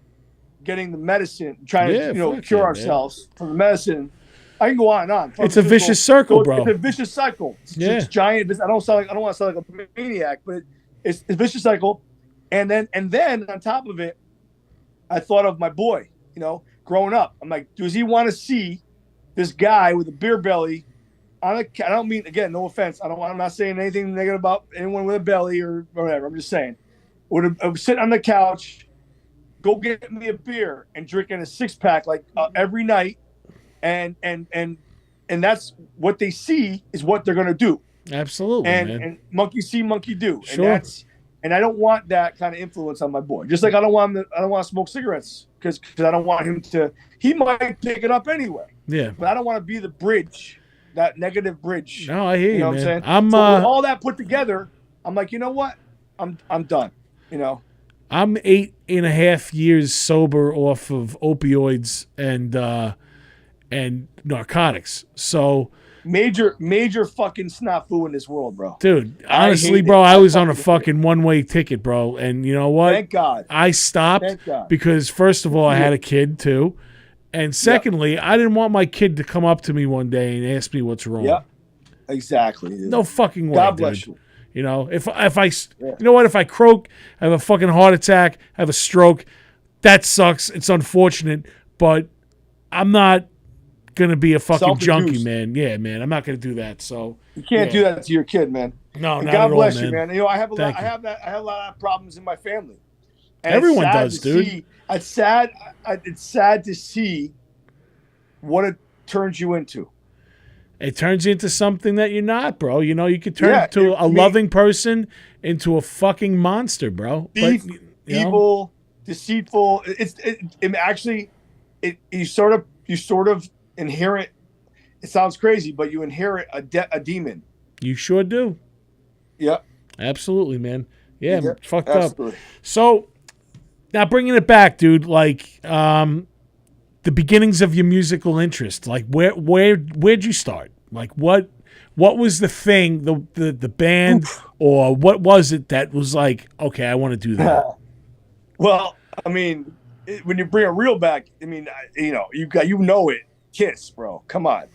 getting the medicine, trying to cure ourselves from the medicine. I can go on and on. It's a vicious circle, bro. It's a vicious cycle. It's giant. I don't want to sound like a maniac, but it's a vicious cycle. And then on top of it, I thought of my boy, growing up. I'm like, does he want to see this guy with a beer belly on I don't mean, again, no offense. I'm not saying anything negative about anyone with a belly or whatever. I'm just saying, would sit on the couch, go get me a beer and drinking a 6-pack like every night. And that's what they see is what they're going to do. Absolutely. And monkey see, monkey do. Sure. And I don't want that kind of influence on my boy. Just like I don't want to smoke cigarettes because I don't want him to. He might pick it up anyway. Yeah. But I don't want to be the bridge, that negative bridge. No, I hear you, know man. What I'm saying? So with all that put together, I'm like, you know what? I'm done. I'm 8.5 years sober off of opioids and narcotics. So. Major fucking snafu in this world, bro. Dude, honestly, bro, I was on a fucking one-way ticket, bro. And you know what? Thank God. I stopped because, first of all, I had a kid, too. And secondly, I didn't want my kid to come up to me one day and ask me what's wrong. Yeah, exactly. Dude. No fucking way, God bless dude. If I croak, I have a fucking heart attack, I have a stroke, that sucks. It's unfortunate, but I'm not gonna be a fucking junkie, man. Yeah, man. I'm not gonna do that. So you can't do that to your kid, man. No, and not God at bless all, you, man. I have a lot of problems in my family. And everyone does, dude. It's sad to see what it turns you into. It turns you into something that you're not, bro. You could turn into a loving person into a fucking monster, bro. Thief, evil, deceitful. You sort of inherit. It sounds crazy, but you inherit a demon. You sure do. Yep. Absolutely, man. Yeah, fucked absolutely. up. So now bringing it back, dude. Like the beginnings of your musical interest. Like where'd you start? Like what was the thing, the band, or what was it that was like, okay, I want to do that? Well, I mean, when you bring a reel back, I mean, you know it. Kiss, bro. Come on.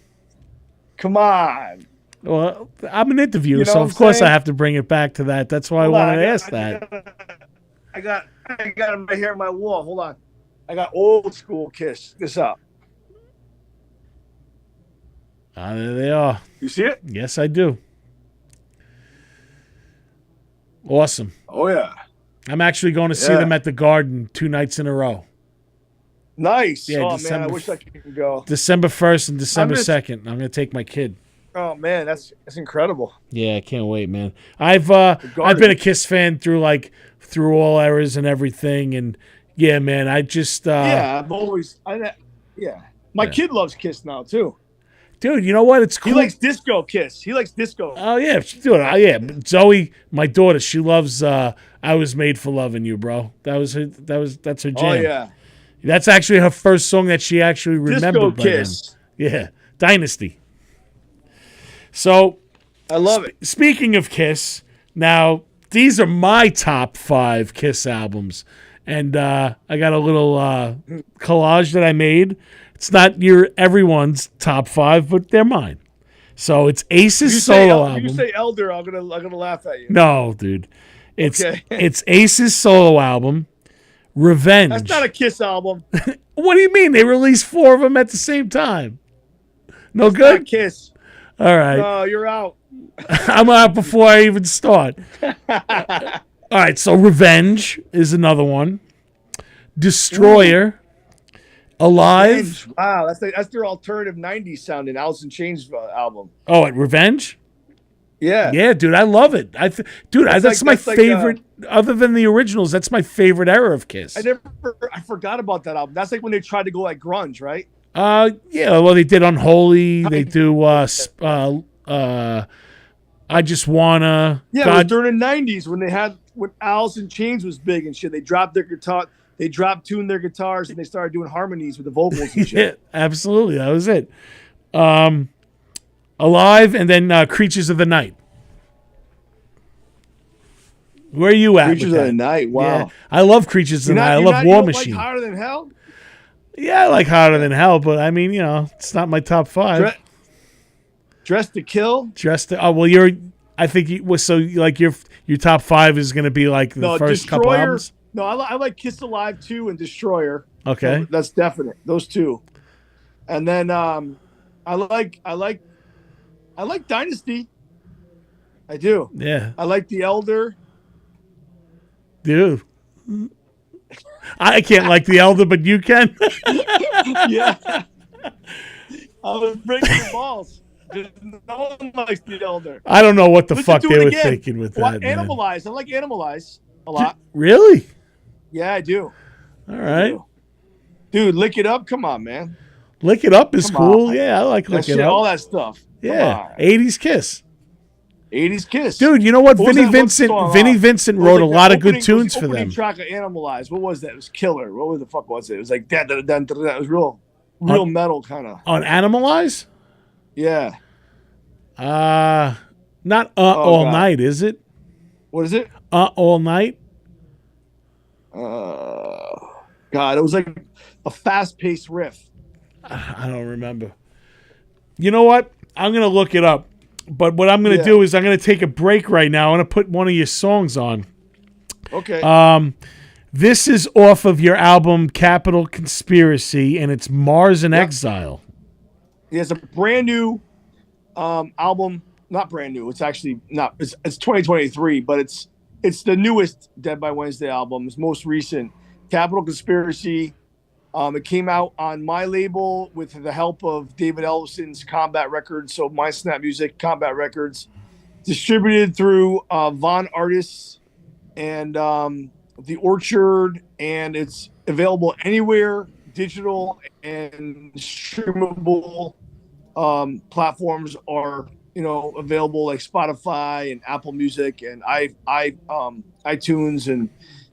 Well, I'm an interviewer, so of course I have to bring it back to that. That's why I wanted to ask that. I got it right here on my wall. Hold on. I got old school Kiss. This up. There they are. You see it? Yes, I do. Awesome. Oh yeah. I'm actually going to see them at the Garden 2 nights in a row. Nice. Yeah, oh December, man, I wish I could go. December 1st and December 2nd. I'm going to take my kid. Oh man, that's incredible. Yeah, I can't wait, man. I've been a Kiss fan through all eras and everything, and yeah, man, I just I've always My kid loves Kiss now too. Dude, you know what? It's cool. He likes disco Kiss. He likes disco. Oh yeah, dude. Zoe, my daughter, she loves "I Was Made for Loving You," bro. That's her jam. Oh yeah, that's actually her first song that she actually remembered. Disco Kiss. Yeah, Dynasty. So, I love it. Speaking of Kiss, now these are my top 5 Kiss albums, and I got a little collage that I made. It's not everyone's top 5, but they're mine. So it's Ace's solo album. You say Elder, I'm gonna laugh at you. No, dude. It's Ace's solo album, Revenge. That's not a Kiss album. What do you mean? They released 4 of them at the same time. No It's good? not Kiss. All right. No, you're out. I'm out before I even start. All right, so Revenge is another one. Destroyer. Alive. Revenge. Wow, that's their alternative '90s sounding Alice in Chains album. Oh, at Revenge? Yeah. Yeah, dude, I love it. That's my favorite. Other than the originals, that's my favorite era of Kiss. I forgot about that album. That's like when they tried to go like grunge, right? Yeah. Well, they did Unholy. They do. I Just Wanna. Yeah, it was during the '90s when Alice in Chains was big and shit. They dropped their guitar. They tuned their guitars and they started doing harmonies with the vocals and shit. Yeah, absolutely. That was it. Alive, and then Creatures of the Night. Where are you at? Creatures of the Night. Wow. Yeah. I love Creatures of the Night. I love War Machine. Like Hotter Than Hell? Yeah, I like Hotter Than Hell, but I mean, it's not my top 5. Dressed to Kill? I think your top 5 is going to be like the first couple albums. No, I like Kiss Alive 2 and Destroyer. Okay. So that's definite. Those two. And then I like Dynasty. I do. Yeah. I like The Elder. Dude. I can't like The Elder, but you can. Yeah. I was breaking the balls. No one likes The Elder. I don't know what the fuck they were thinking with that. Animalize. I like Animalize a lot. Really? Yeah, I do. All right. Dude, Lick It Up. Come on, man. Lick It Up is cool. Yeah, I like Lick It Up. All that stuff. Yeah. 80s Kiss. 80s Kiss. Dude, you know what? Vinnie Vincent wrote a lot of good tunes for them. Opening track of Animalize. What was that? It was killer. What the fuck was it? It was like that. It was real metal kind of. On Animalize? Yeah. Not All Night, is it? What is it? All Night? God, it was like a fast-paced riff. I don't remember. You know what? I'm going to look it up. But what I'm going to do is I'm going to take a break right now. I'm going to put one of your songs on. Okay. This is off of your album Capital Conspiracy, and it's Mars in Exile. Yeah, it's a brand new album. Not brand new. It's actually not. It's 2023, but it's the newest Dead by Wednesday album. It's most recent. Capital Conspiracy. It came out on my label with the help of David Ellison's Combat Records. So My Snap Music, Combat Records. Distributed through Von Artists and The Orchard. And it's available anywhere, digital and streamable platforms are, available, like Spotify and Apple Music and iTunes and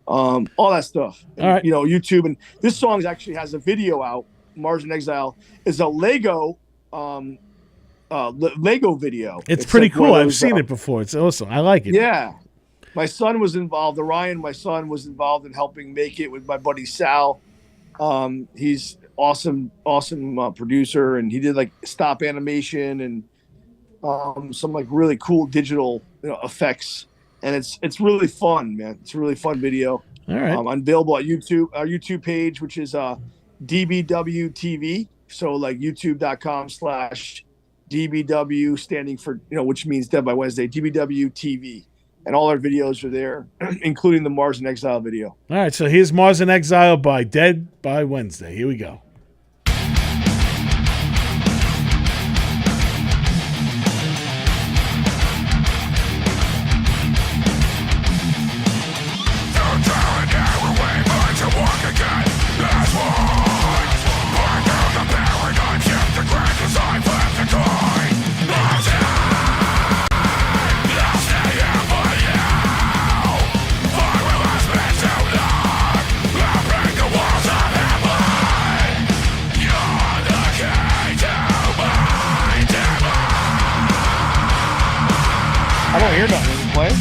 all that stuff. And, all right. YouTube. And this song actually has a video out. Mars in Exile is a Lego video. It's pretty cool. I've seen it before. It's awesome. I like it. Yeah. My son was involved. Orion, my son, was involved in helping make it with my buddy Sal. He's awesome producer, and he did like stop animation and some like really cool digital effects. And it's really fun, man. It's a really fun video. All right. Available at YouTube, our YouTube page, which is DBW TV. So like youtube.com/ DBW, standing for, which means Dead by Wednesday, DBW TV. And all our videos are there, including the Mars in Exile video. All right, so here's Mars in Exile by Dead by Wednesday. Here we go. I don't hear nothing. Is it playing?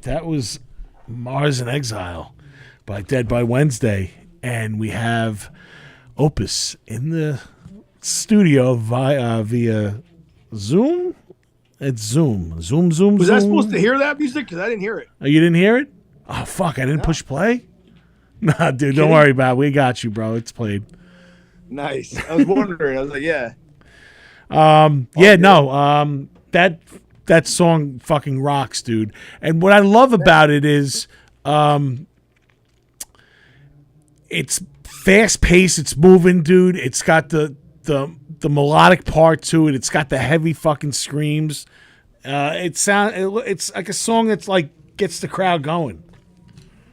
That was Mars in Exile by Dead by Wednesday. And we have Opus in the studio via Zoom. It's Zoom. Zoom. Was I supposed to hear that music? Because I didn't hear it. Oh, you didn't hear it? Oh, fuck. I didn't push play? Nah, dude, don't worry about it. We got you, bro. It's played. Nice. I was wondering. I was like, yeah. That song fucking rocks, dude. And what I love about it is it's fast paced, it's moving, dude. It's got the melodic part to it. It's got the heavy fucking screams. It's like a song that's like gets the crowd going.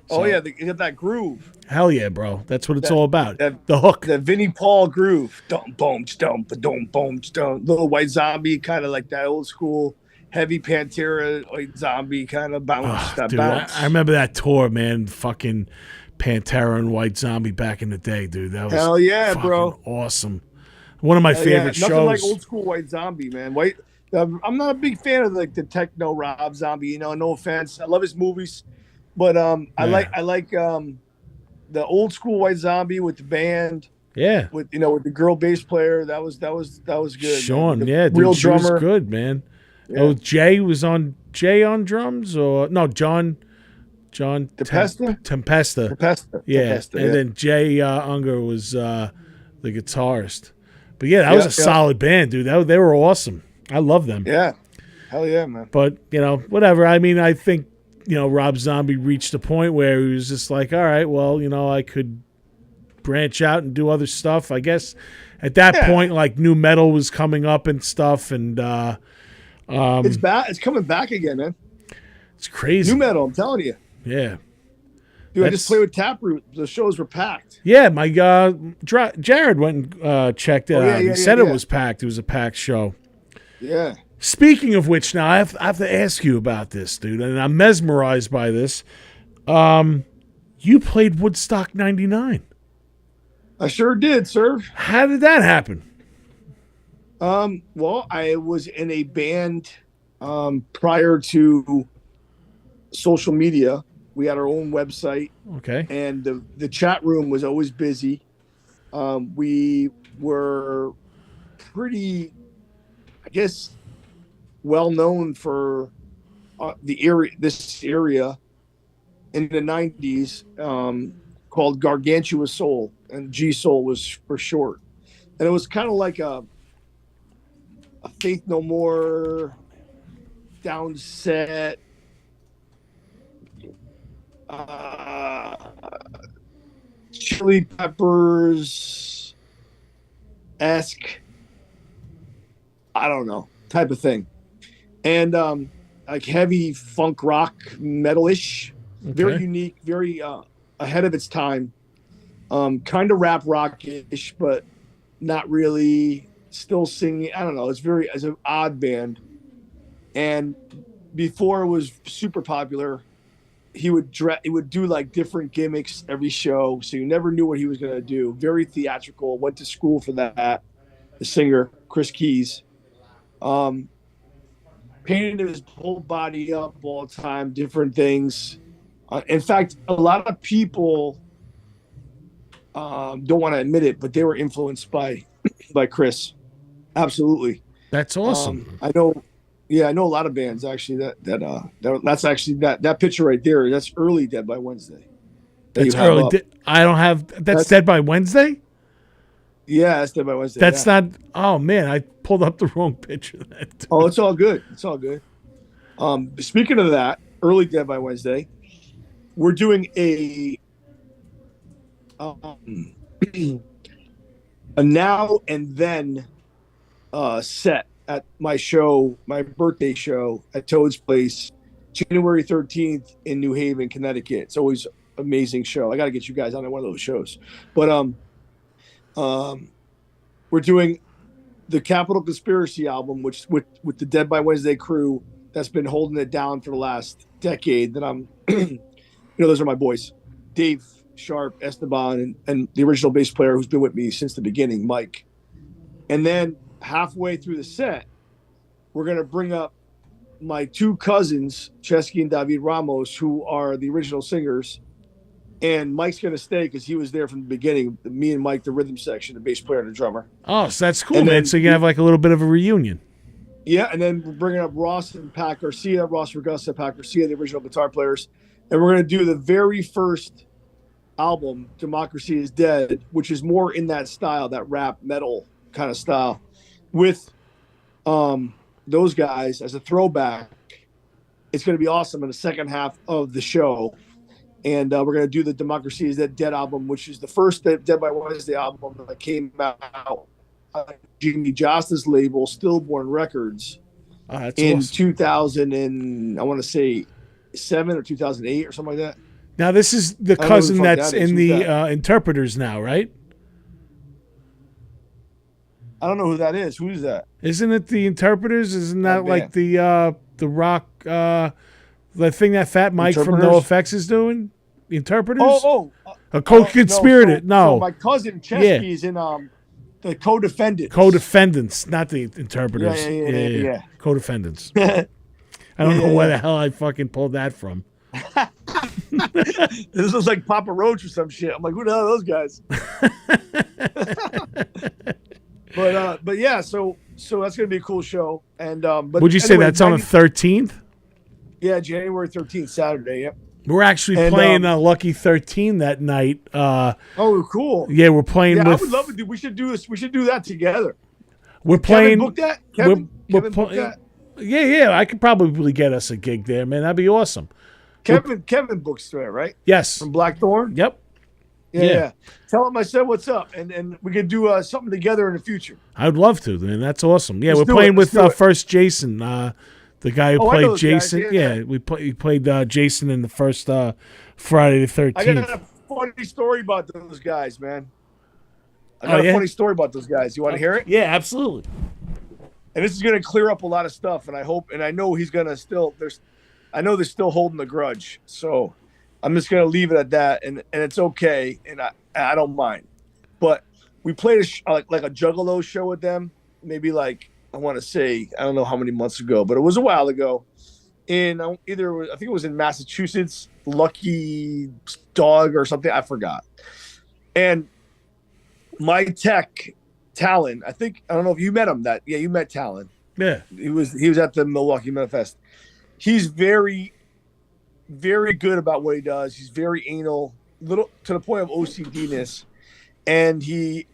So, you got that groove. Hell yeah, bro. That's what it's all about. The hook. The Vinnie Paul groove. Dum boom dum boom boom dum. Little White Zombie, kind of like that old school heavy Pantera White Zombie kind of bounce. Dude, I remember that tour, man. Fucking Pantera and White Zombie back in the day, dude. That was hell yeah, bro. Awesome. One of my favorite shows. Nothing like old school White Zombie, man. I'm not a big fan of like the techno Rob Zombie. No offense. I love his movies, but I like the old school White Zombie with the band. Yeah. With the girl bass player. That was good. Sean, dude, real drummer. Was good, man. Yeah. Oh, Jay on drums, or no, John Tempesta. Yeah. Tempesta, and then Jay Unger was the guitarist. But yeah, that was a solid band, dude. They were awesome. I love them. Yeah. Hell yeah, man. But, whatever. I mean, I think, Rob Zombie reached a point where he was just like, all right, well, I could branch out and do other stuff. I guess at that point, like new metal was coming up and stuff. And it's back. It's coming back again, man. It's crazy. New metal, I'm telling you. Yeah. Dude, I just played with Taproot. The shows were packed. Yeah, my Jared went and checked it out. He said it was packed. It was a packed show. Yeah. Speaking of which, now I have to ask you about this, dude, and I'm mesmerized by this. You played Woodstock 99. I sure did, sir. How did that happen? Well, I was in a band prior to social media. We had our own website. Okay. And the chat room was always busy. We were pretty, I guess, well known for this area in the 90s called Gargantua Soul, and G Soul was for short. And it was kind of like a Faith No More downset, Chili Peppers esque, I don't know, type of thing. And like heavy funk rock metal-ish, very unique, very ahead of its time. Kind of rap rock-ish, but not really. Still singing. I don't know. It's an odd band. And before it was super popular, he would do like different gimmicks every show, so you never knew what he was going to do. Very theatrical. Went to school for that. The singer Chris Keys, painted his whole body up all the time, different things. In fact, a lot of people don't want to admit it, but they were influenced by Chris. Absolutely. That's awesome. I know. Yeah, I know a lot of bands actually that's actually that picture right there. That's early Dead by Wednesday. That's early. I don't have. That's Dead by Wednesday. Yeah, that's Dead by Wednesday. That's not. Oh man, I pulled up the wrong picture. Oh, it's all good. It's all good. Speaking of that, early Dead by Wednesday, we're doing a now and then set at my birthday show at Toad's Place, January 13th in New Haven, Connecticut. It's always an amazing show. I got to get you guys on one of those shows. But we're doing the Capital Conspiracy album, which with the Dead by Wednesday crew that's been holding it down for the last decade. That I'm, those are my boys, Dave Sharp, Esteban, and the original bass player who's been with me since the beginning, Mike. And then halfway through the set, we're going to bring up my two cousins, Chesky and David Ramos, who are the original singers. And Mike's going to stay because he was there from the beginning. Me and Mike, the rhythm section, the bass player and the drummer. Oh, so that's cool, man. So you can have like a little bit of a reunion. Yeah, and then we're bringing up Ross and Pat Garcia, Ross Regusta, Pat Garcia, the original guitar players. And we're going to do the very first album, Democracy is Dead, which is more in that style, that rap metal kind of style, with those guys as a throwback. It's going to be awesome in the second half of the show. And we're going to do the Democracy is Dead album, which is the first Dead by Wednesday album that came out on Jimmy Josta's label, Stillborn Records, in awesome. 2000 and I want to say 7 or 2008 or something like that. Now this is the cousin that's in the Interpreters now, right? I don't know who that is. Who's that? Isn't it the Interpreters? Isn't that like the rock the thing that Fat Mike from NoFX is doing? The Interpreters? A co-conspirator. So my cousin Chesky is in the Co-Defendants. Co-Defendants, not the Interpreters. Yeah. Co-Defendants. I don't know where the hell I fucking pulled that from. This looks like Papa Roach or some shit. I'm like, who the hell are those guys? But yeah, so that's gonna be a cool show. And but would you say that's on the 13th? Yeah, January 13th, Saturday. Yep. We're actually playing Lucky 13 that night. Oh, cool. Yeah, we're playing with. I would love to do. We should do this. We should do that together. We're playing. Kevin booked that. Kevin booked that. Yeah. I could probably get us a gig there, man. That'd be awesome. Kevin books there, right? Yes. From Blackthorn. Yep. Yeah. Tell him I said what's up, and we could do something together in the future. I'd love to, man. That's awesome. Yeah, Let's we're playing with do it. First Jason, the guy who Oh, I know played those Jason. guys. Yeah. He played Jason in the first Friday the 13th. I got a funny story about those guys, man. I got Oh, yeah? a funny story about those guys. You want to hear it? Yeah, absolutely. And this is going to clear up a lot of stuff. And I know he's going to still. I know they're still holding the grudge. So I'm just going to leave it at that, and it's okay, and I don't mind. But we played like a Juggalo show with them, maybe like I want to say I don't know how many months ago, but it was a while ago. In I think it was in Massachusetts, Lucky Dog or something, I forgot. And my tech, Talon, I don't know if you met him. You met Talon. Yeah. He was at the Milwaukee Manifest. He's very, very good about what he does. He's very anal, little to the point of OCD-ness, and he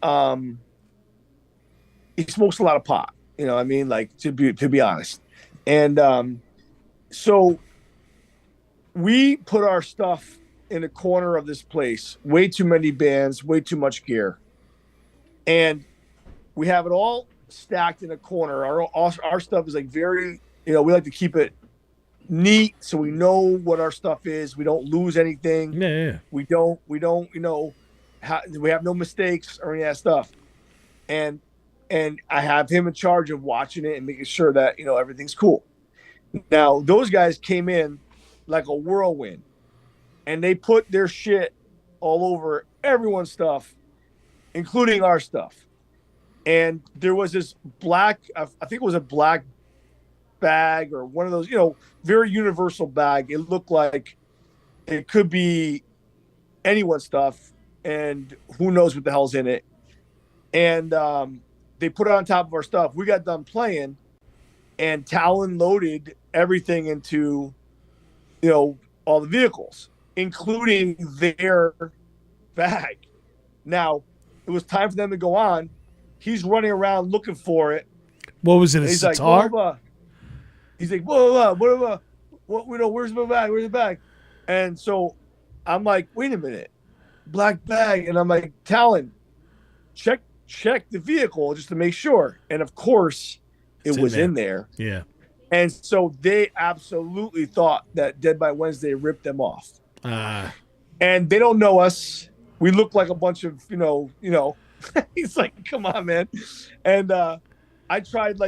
smokes a lot of pot. You know, what I mean, like to be honest, and so we put our stuff in the corner of this place. Way too many bands, way too much gear, and we have it all stacked in a corner. Our stuff is like very, we like to keep it neat so we know what our stuff is. We don't lose anything. Yeah. We don't, we have no mistakes or any of that stuff. And I have him in charge of watching it and making sure that, everything's cool. Now, those guys came in like a whirlwind and they put their shit all over everyone's stuff, including our stuff. And there was this black, I think it was a black bag or one of those, very universal bag. It looked like it could be anyone's stuff, and who knows what the hell's in it. And they put it on top of our stuff. We got done playing, and Talon loaded everything into, all the vehicles, including their bag. Now, it was time for them to go on. He's running around looking for it. What was it? A he's sitar? Like, blah. He's like, what, where's my bag? Where's the bag? And so I'm like, wait a minute, black bag. And I'm like, Talon, check the vehicle just to make sure. And of course, it was in there. Yeah. And so they absolutely thought that Dead by Wednesday ripped them off. And they don't know us. We look like a bunch of, he's like, come on, man. And I tried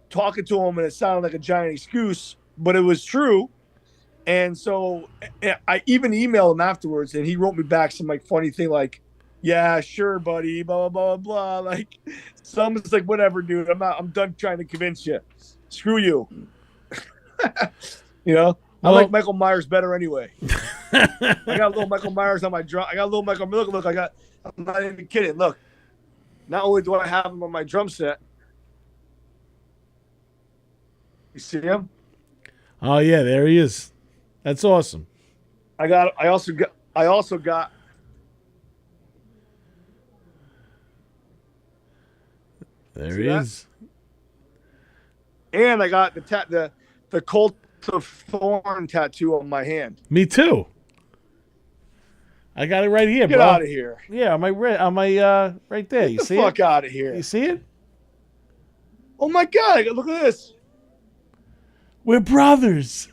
talking to him, and it sounded like a giant excuse, but it was true. And so I even emailed him afterwards, and he wrote me back some funny thing like, yeah, sure, buddy, blah, blah, blah, blah. Like, someone's like, whatever, dude, I'm done trying to convince you. Screw you. I like Michael Myers better anyway. I got a little Michael Myers on my drum. I got a little Michael. Look, I'm not even kidding. Look, not only do I have him on my drum set. You see him? Oh yeah, there he is. That's awesome. I also got. There he is. And I got the Cult of Thorn tattoo on my hand. Me too. I got it right here, Get bro. out of here. Yeah, on my right there. You see it? Fuck out of here. You see it? Oh my God! Look at this. We're brothers.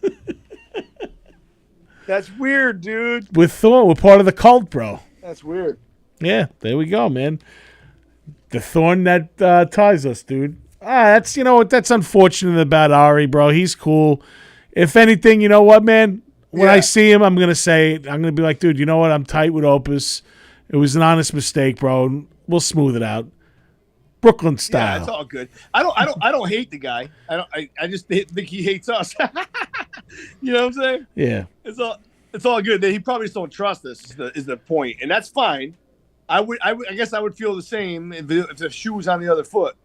That's weird, dude. With Thorn, we're part of the cult, bro. That's weird. Yeah, there we go, man. The thorn that ties us, dude. That's that's unfortunate about Ari, bro. He's cool. If anything, you know what, man? When I see him, I'm gonna be like, dude, you know what? I'm tight with Opus. It was an honest mistake, bro. We'll smooth it out, Brooklyn style. Yeah, it's all good. I don't hate the guy. I just think he hates us. You know what I'm saying? Yeah. It's all good. He probably just don't trust us. Is the point, and that's fine. I guess I would feel the same if the shoe was on the other foot.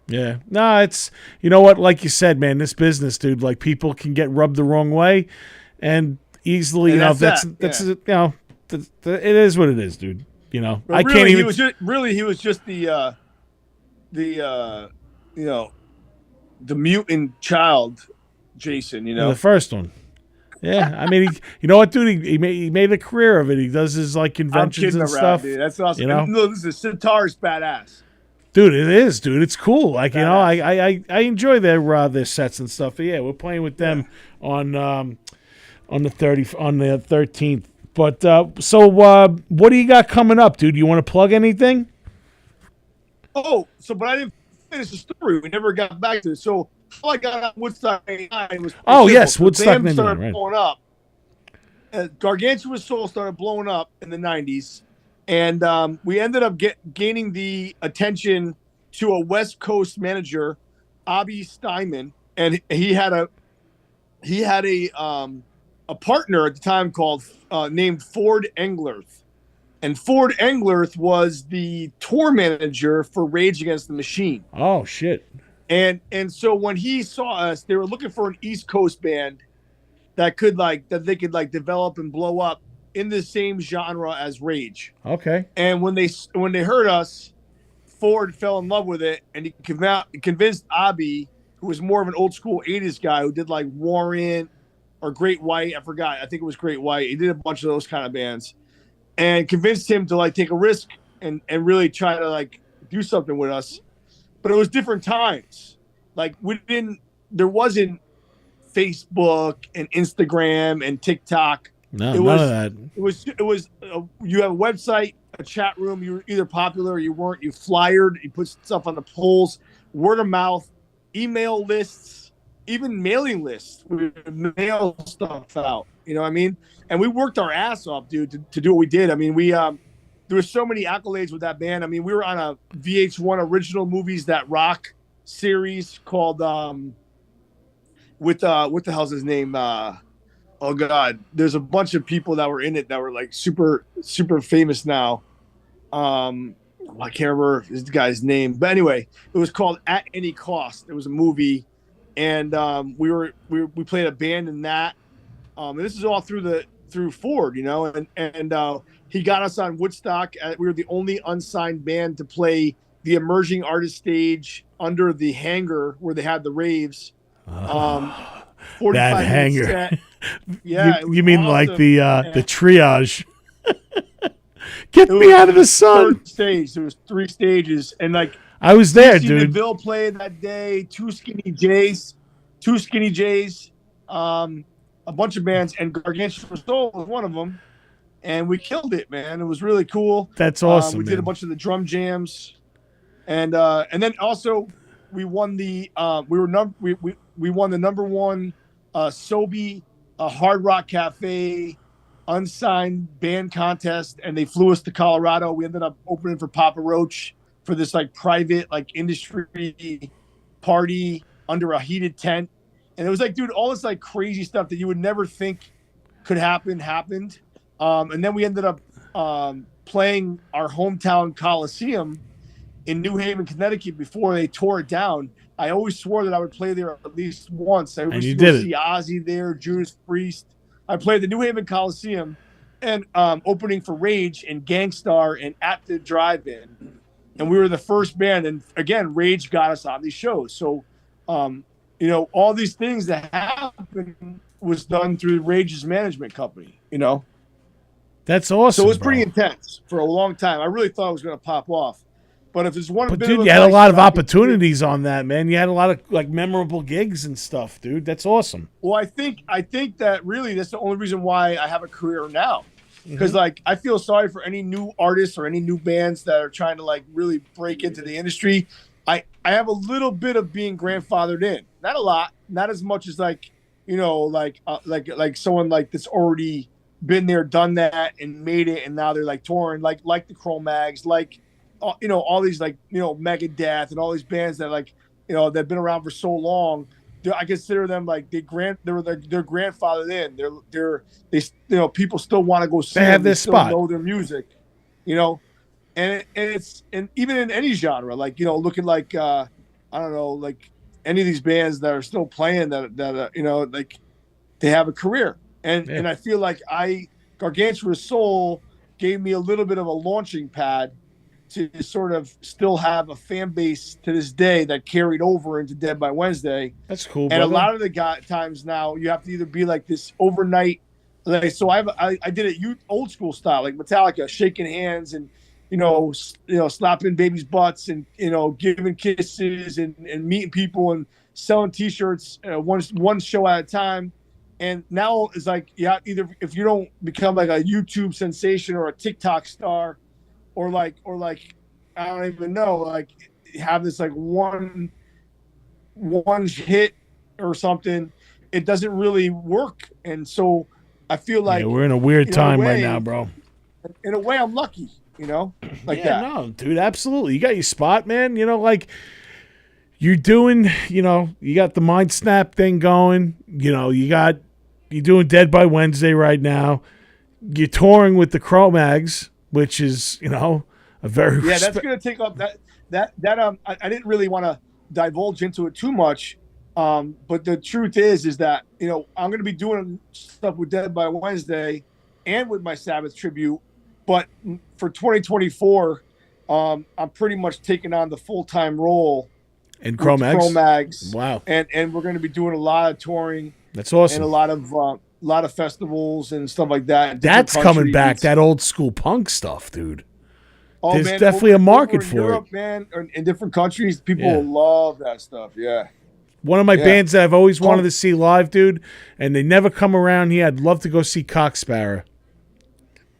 Yeah. No, it's what, like you said, man, this business, dude, like people can get rubbed the wrong way and easily, it is what it is, dude. I can't even he was just the the mutant child, Jason. You The know, first one. Yeah, I mean, you know what, dude? He made a career of it. He does his like I'm conventions kidding and around, stuff. dude. That's awesome. You know, And no, this Sitar's badass. dude, it is, dude. It's cool. Like you know, Badass. I enjoy their sets and stuff. But yeah, we're playing with them on the 13th. But so what do you got coming up, dude? You want to plug anything? Oh, but I didn't finish the story. We never got back to it. So how I got on Woodstock '89 was Oh simple. yes, The Woodstock band 99, started right? blowing up. Gargantua's Soul started blowing up in the '90s, and we ended up gaining the attention to a West Coast manager, Abby Steinman, and he had a partner at the time called named Ford Englerth. And Ford Englerth was the tour manager for Rage Against the Machine. Oh shit! And so when he saw us, they were looking for an East Coast band that they could develop and blow up in the same genre as Rage. Okay. And when they heard us, Ford fell in love with it, and he convinced Abby, who was more of an old school '80s guy who did like Warrant or Great White. I forgot. I think it was Great White. He did a bunch of those kind of bands, and convinced him to like take a risk and really try to like do something with us. But it was different times. Like there wasn't Facebook and Instagram and TikTok. No, It none was of that. it was you have a website, a chat room. You were either popular or you weren't. You flyered. You put stuff on the polls, word of mouth, email lists, even mailing lists. We would mail stuff out. You know what I mean? And we worked our ass off, dude, to do what we did. I mean, there were so many accolades with that band. I mean, we were on a VH1 original movies that rock series called what the hell's his name? Oh god, there's a bunch of people that were in it that were like super famous now. I can't remember this guy's name, but anyway, it was called At Any Cost. It was a movie, and we played a band in that. And this is all through Ford, you know, and he got us on Woodstock. We were the only unsigned band to play the emerging artist stage under the hangar where they had the raves. 45 That hangar. set. Yeah, you mean awesome. like the triage? Get me out of the sun. Third stage. There was 3 stages, and like I was there, Steve dude. DeVille played that day. Two Skinny Jays, a bunch of bands, and Gargantuan Soul was one of them. And we killed it, man. It was really cool. That's awesome. We did a bunch of the drum jams, and then also we won the we won the number 1 Sobe Hard Rock Cafe unsigned band contest, and they flew us to Colorado. We ended up opening for Papa Roach for this like private like industry party under a heated tent, and it was like, dude, all this like crazy stuff that you would never think could happen happened. And then we ended up playing our hometown Coliseum in New Haven, Connecticut before they tore it down. I always swore that I would play there at least once. I used to see Ozzy there, Judas Priest. I played the New Haven Coliseum and opening for Rage and Gangstar and At the Drive-In. And we were the first band. And again, Rage got us on these shows. So, you know, all these things that happened was done through Rage's management company, you know? That's awesome. So it was pretty intense for a long time. I really thought it was going to pop off. But if there's one, but dude, you had a lot of opportunities on that, man. You had a lot of like memorable gigs and stuff, dude. That's awesome. Well, I think that really that's the only reason why I have a career now, because like I feel sorry for any new artists or any new bands that are trying to like really break into the industry. I have a little bit of being grandfathered in, not a lot, not as much as like, you know, like someone like that's already been there, done that, and made it, and now they're like touring, like the Cro-Mags, like. You know, all these like, you know, Megadeth and all these bands that like, you know, they've been around for so long. I consider them like they're grandfathered in. They you know, people still want to go see them. They have their spot. Know their music, you know, and even in any genre, like, you know, looking like I don't know, like any of these bands that are still playing that you know, like they have a career, and I feel like Gargantuan Soul gave me a little bit of a launching pad to sort of still have a fan base to this day that carried over into Dead by Wednesday. That's cool, And brother. a lot of the times now you have to either be like this overnight. Like, so I did it old school style, like Metallica, shaking hands and slapping babies' butts and giving kisses and meeting people and selling T-shirts one show at a time. And now it's like either if you don't become like a YouTube sensation or a TikTok star, or like I don't even know, like have this like one hit or something, it doesn't really work. And so I feel like we're in a weird time right now, bro. In a way, I'm lucky, like yeah, that. No, dude, absolutely. You got your spot, man. Like you're doing, you got the Mind Snap thing going. You're doing Dead by Wednesday right now. You're touring with the Cro-Mags, which is, a very that's going to take up that I didn't really want to divulge into it too much. But the truth is that, I'm going to be doing stuff with Dead by Wednesday and with my Sabbath tribute. But for 2024, I'm pretty much taking on the full-time role in Cro-Mags. Wow. And we're going to be doing a lot of touring. That's awesome. And a lot of festivals and stuff like that. That's coming back, that old school punk stuff, dude. Oh, There's man, definitely a market for Europe, it. Man, or in different countries, people love that stuff. Yeah. One of my bands that I've always wanted to see live, dude, and they never come around here. I'd love to go see Cocksparrow.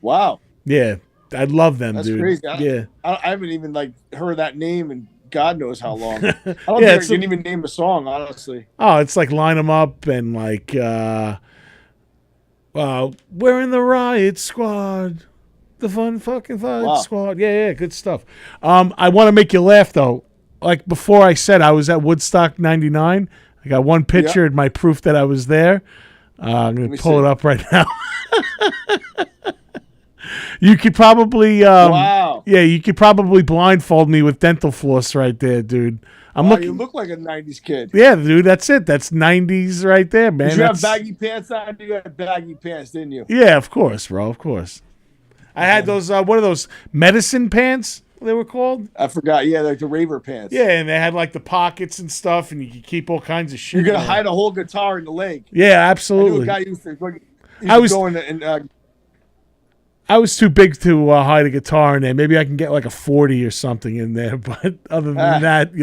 Wow. Yeah, I'd love them, That's dude. Crazy. I haven't even heard that name in God knows how long. I don't think I can even name a song, honestly. Oh, it's like Line 'Em Up and like we're in the Riot Squad. The fun fucking squad. Yeah, good stuff. I want to make you laugh though. Like before I said I was at Woodstock 99. I got one picture and my proof that I was there. I'm going to pull it up right now. You could probably wow. Yeah, you could probably blindfold me with dental floss right there, dude. You look like a 90s kid. Yeah, dude, that's it. That's 90s right there, man. Did you have baggy pants on? You had baggy pants, didn't you? Yeah, of course, bro. Of course. I had those, what are those, medicine pants they were called? I forgot. Yeah, like the raver pants. Yeah, and they had like the pockets and stuff, and you could keep all kinds of shit. You're going to hide a whole guitar in the leg. Yeah, absolutely. I knew a guy used to go in I was too big to hide a guitar in there. Maybe I can get like a 40 or something in there, but other than that,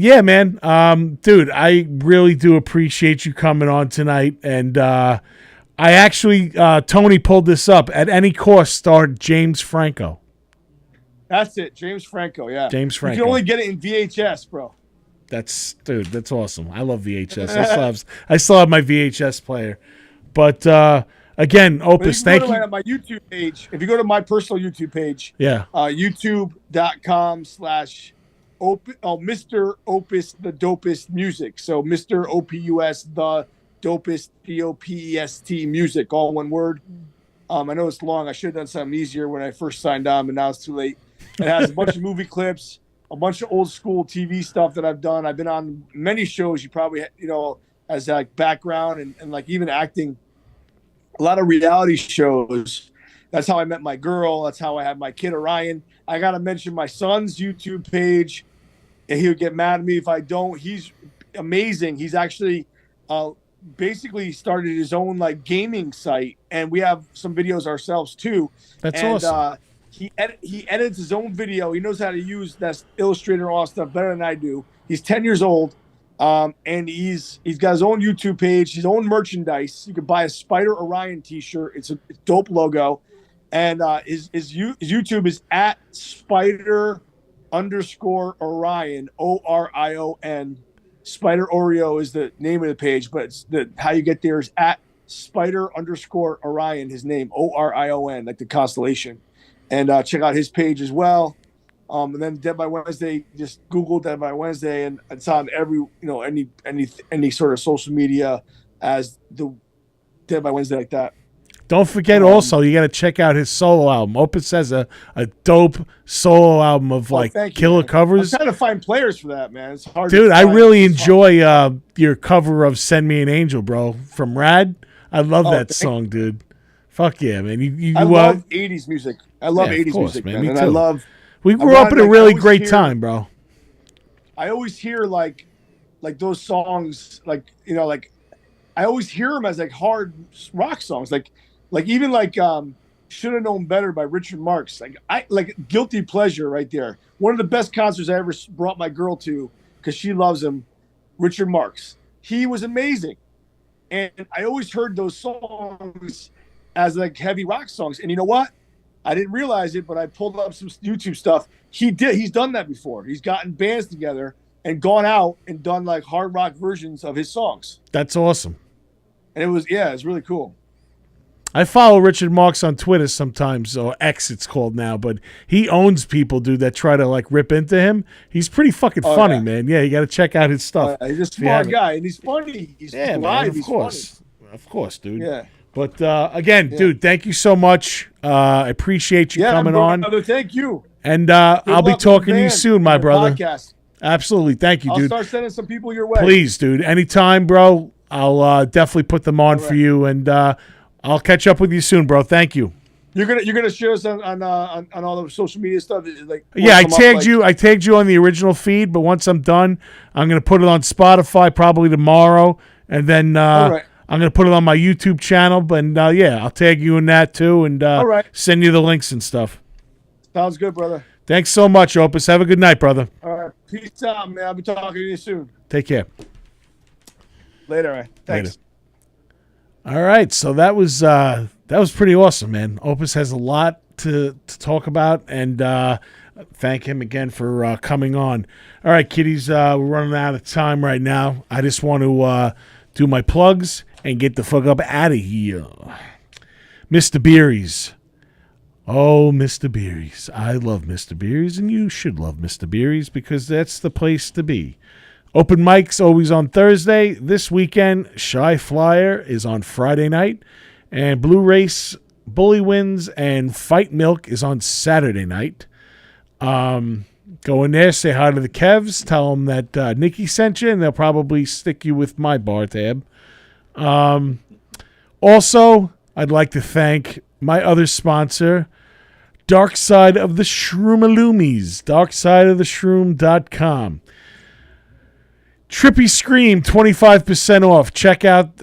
yeah, man. Dude, I really do appreciate you coming on tonight. And I actually, Tony pulled this up. At any cost starred James Franco. That's it. James Franco, yeah. James Franco. You can only get it in VHS, bro. That's awesome. I love VHS. I still have my VHS player. But again, Opus, thank you. My YouTube page, if you go to my personal YouTube page, youtube.com/ Mr. Opus the Dopest Music. So Mr. OPUS the Dopest DOPEST Music, all one word. I know it's long. I should have done something easier when I first signed on, but now it's too late. It has a bunch of movie clips, a bunch of old school TV stuff that I've done. I've been on many shows. You probably as like background and like even acting, a lot of reality shows. That's how I met my girl. That's how I had my kid Orion. I got to mention my son's YouTube page, and he would get mad at me if I don't. He's amazing. He's actually basically started his own like gaming site, and we have some videos ourselves too. That's awesome. He edits his own video. He knows how to use that Illustrator and all that stuff better than I do. He's 10 years old. And he's got his own YouTube page, his own merchandise. You can buy a Spider Orion t-shirt. It's a dope logo. And his YouTube is at Spider _Orion, ORION. Spider Oreo is the name of the page, but it's how you get there is at Spider _Orion, his name, ORION, like the constellation. And check out his page as well. And then Dead by Wednesday, just Google Dead by Wednesday, and it's on every, any sort of social media as the Dead by Wednesday like that. Don't forget also, you got to check out his solo album. Opus has a dope solo album of killer covers. I'm trying to find players for that, man. It's hard. Dude, I really enjoy your cover of Send Me an Angel, bro, from Rad. I love that song, dude. Fuck yeah, man. I love 80s music. I love Yeah, of 80s course, music, man. man. Me And too. I love. We grew I- up in a like, I really always great hear- time, bro. I always hear like those songs, like I always hear them as like hard rock songs, like even like "Should Have Known Better" by Richard Marx. Like I like guilty pleasure right there. One of the best concerts I ever brought my girl to because she loves him. Richard Marx. He was amazing, and I always heard those songs as like heavy rock songs. And you know what? I didn't realize it, but I pulled up some YouTube stuff. He's done that before. He's gotten bands together and gone out and done like hard rock versions of his songs. That's awesome. And it's really cool. I follow Richard Marx on Twitter sometimes, or X it's called now, but he owns people, dude, that try to like rip into him. He's pretty fucking funny, yeah. man. Yeah, you got to check out his stuff. He's a smart guy, and he's funny. He's Yeah, live. man, of He's course. Of course, dude. funny. Yeah. But again, dude, thank you so much. I appreciate you coming on. Brother, thank you. And Good I'll be luck with talking the to you band soon, and my your brother. podcast. Absolutely. Thank you, I'll dude. start sending some people your way. Please, dude. Anytime, bro. I'll definitely put them on for you, and I'll catch up with you soon, bro. Thank you. You're gonna share us on all the social media stuff. Like Yeah, I tagged you on the original feed, but once I'm done, I'm gonna put it on Spotify probably tomorrow, and then right. I'm gonna put it on my YouTube channel. And I'll tag you in that too, and right. send you the links and stuff. Sounds good, brother. Thanks so much, Opus. Have a good night, brother. All right, peace out, man. I'll be talking to you soon. Take care. Later, man. Thanks. Later. All right, so that was pretty awesome, man. Opus has a lot to talk about, and thank him again for coming on. All right, kiddies, we're running out of time right now. I just want to do my plugs and get the fuck up out of here. Mr. Beery's. Oh, Mr. Beery's. I love Mr. Beery's, and you should love Mr. Beery's because that's the place to be. Open mics always on Thursday. This weekend, Shy Flyer is on Friday night. And Blue Race, Bully Wins, and Fight Milk is on Saturday night. Go in there, say hi to the Kevs, tell them that Nikki sent you, and they'll probably stick you with my bar tab. Also, I'd like to thank my other sponsor, Dark Side of the Shroomaloomies, darksideoftheshroom.com. Trippy Scream, 25% off. Check out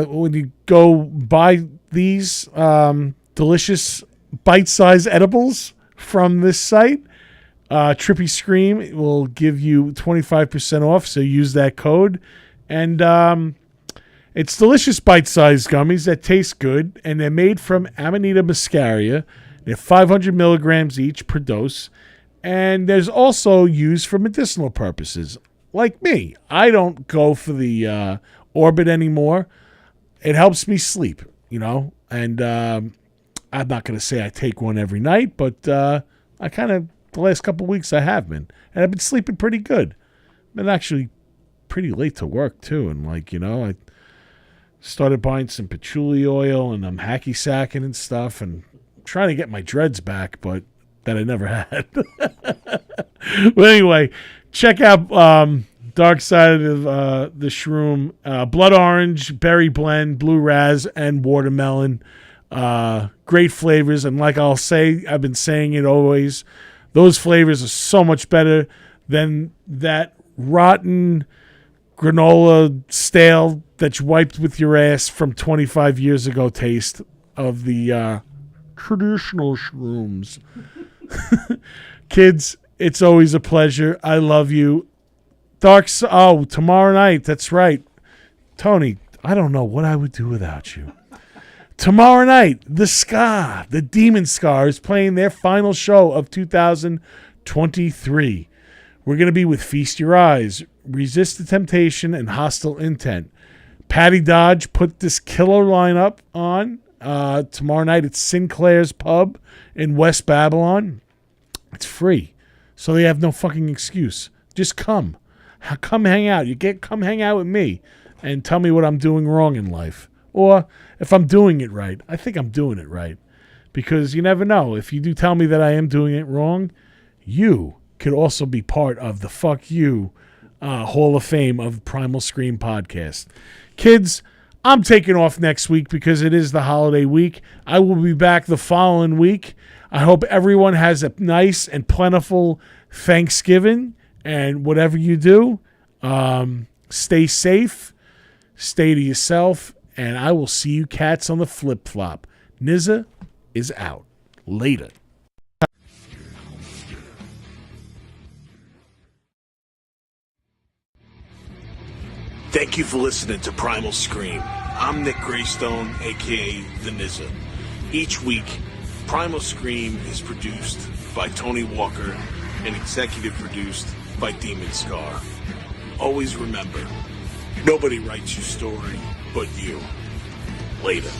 when you go buy these delicious bite-sized edibles from this site. Trippy Scream will give you 25% off, so use that code. And it's delicious bite-sized gummies that taste good, and they're made from Amanita muscaria. They're 500 milligrams each per dose, and there's also used for medicinal purposes. Like me, I don't go for the Orbit anymore. It helps me sleep, and I'm not going to say I take one every night, but I kind of, the last couple of weeks I have been, and I've been sleeping pretty good. Been actually pretty late to work too, and I started buying some patchouli oil, and I'm hacky sacking and stuff, and trying to get my dreads back, but that I never had. But anyway, check out Dark Side of the Shroom, Blood Orange, Berry Blend, Blue Raz, and Watermelon. Great flavors, and like I'll say, I've been saying it always, those flavors are so much better than that rotten granola stale that you wiped with your ass from 25 years ago taste of the traditional shrooms. Kids, it's always a pleasure. I love you. Tomorrow night. That's right. Tony, I don't know what I would do without you. Tomorrow night, the Demon Ska is playing their final show of 2023. We're going to be with Feast Your Eyes, Resist the Temptation, and Hostile Intent. Patty Dodge put this killer lineup on. Tomorrow night at Sinclair's Pub in West Babylon. It's free, so they have no fucking excuse. Just come. Come hang out. Come hang out with me and tell me what I'm doing wrong in life. Or if I'm doing it right. I think I'm doing it right. Because you never know. If you do tell me that I am doing it wrong, you could also be part of the Fuck You Hall of Fame of Primal Scream podcast. Kids, I'm taking off next week because it is the holiday week. I will be back the following week. I hope everyone has a nice and plentiful Thanksgiving, and whatever you do, stay safe, stay to yourself, and I will see you cats on the flip-flop. Nizza is out. Later. Thank you for listening to Primal Scream. I'm Nick Graystone, a.k.a. The Nizza. Each week, Primal Scream is produced by Tony Walker and executive produced by Demon Scar. Always remember, nobody writes your story but you. Later.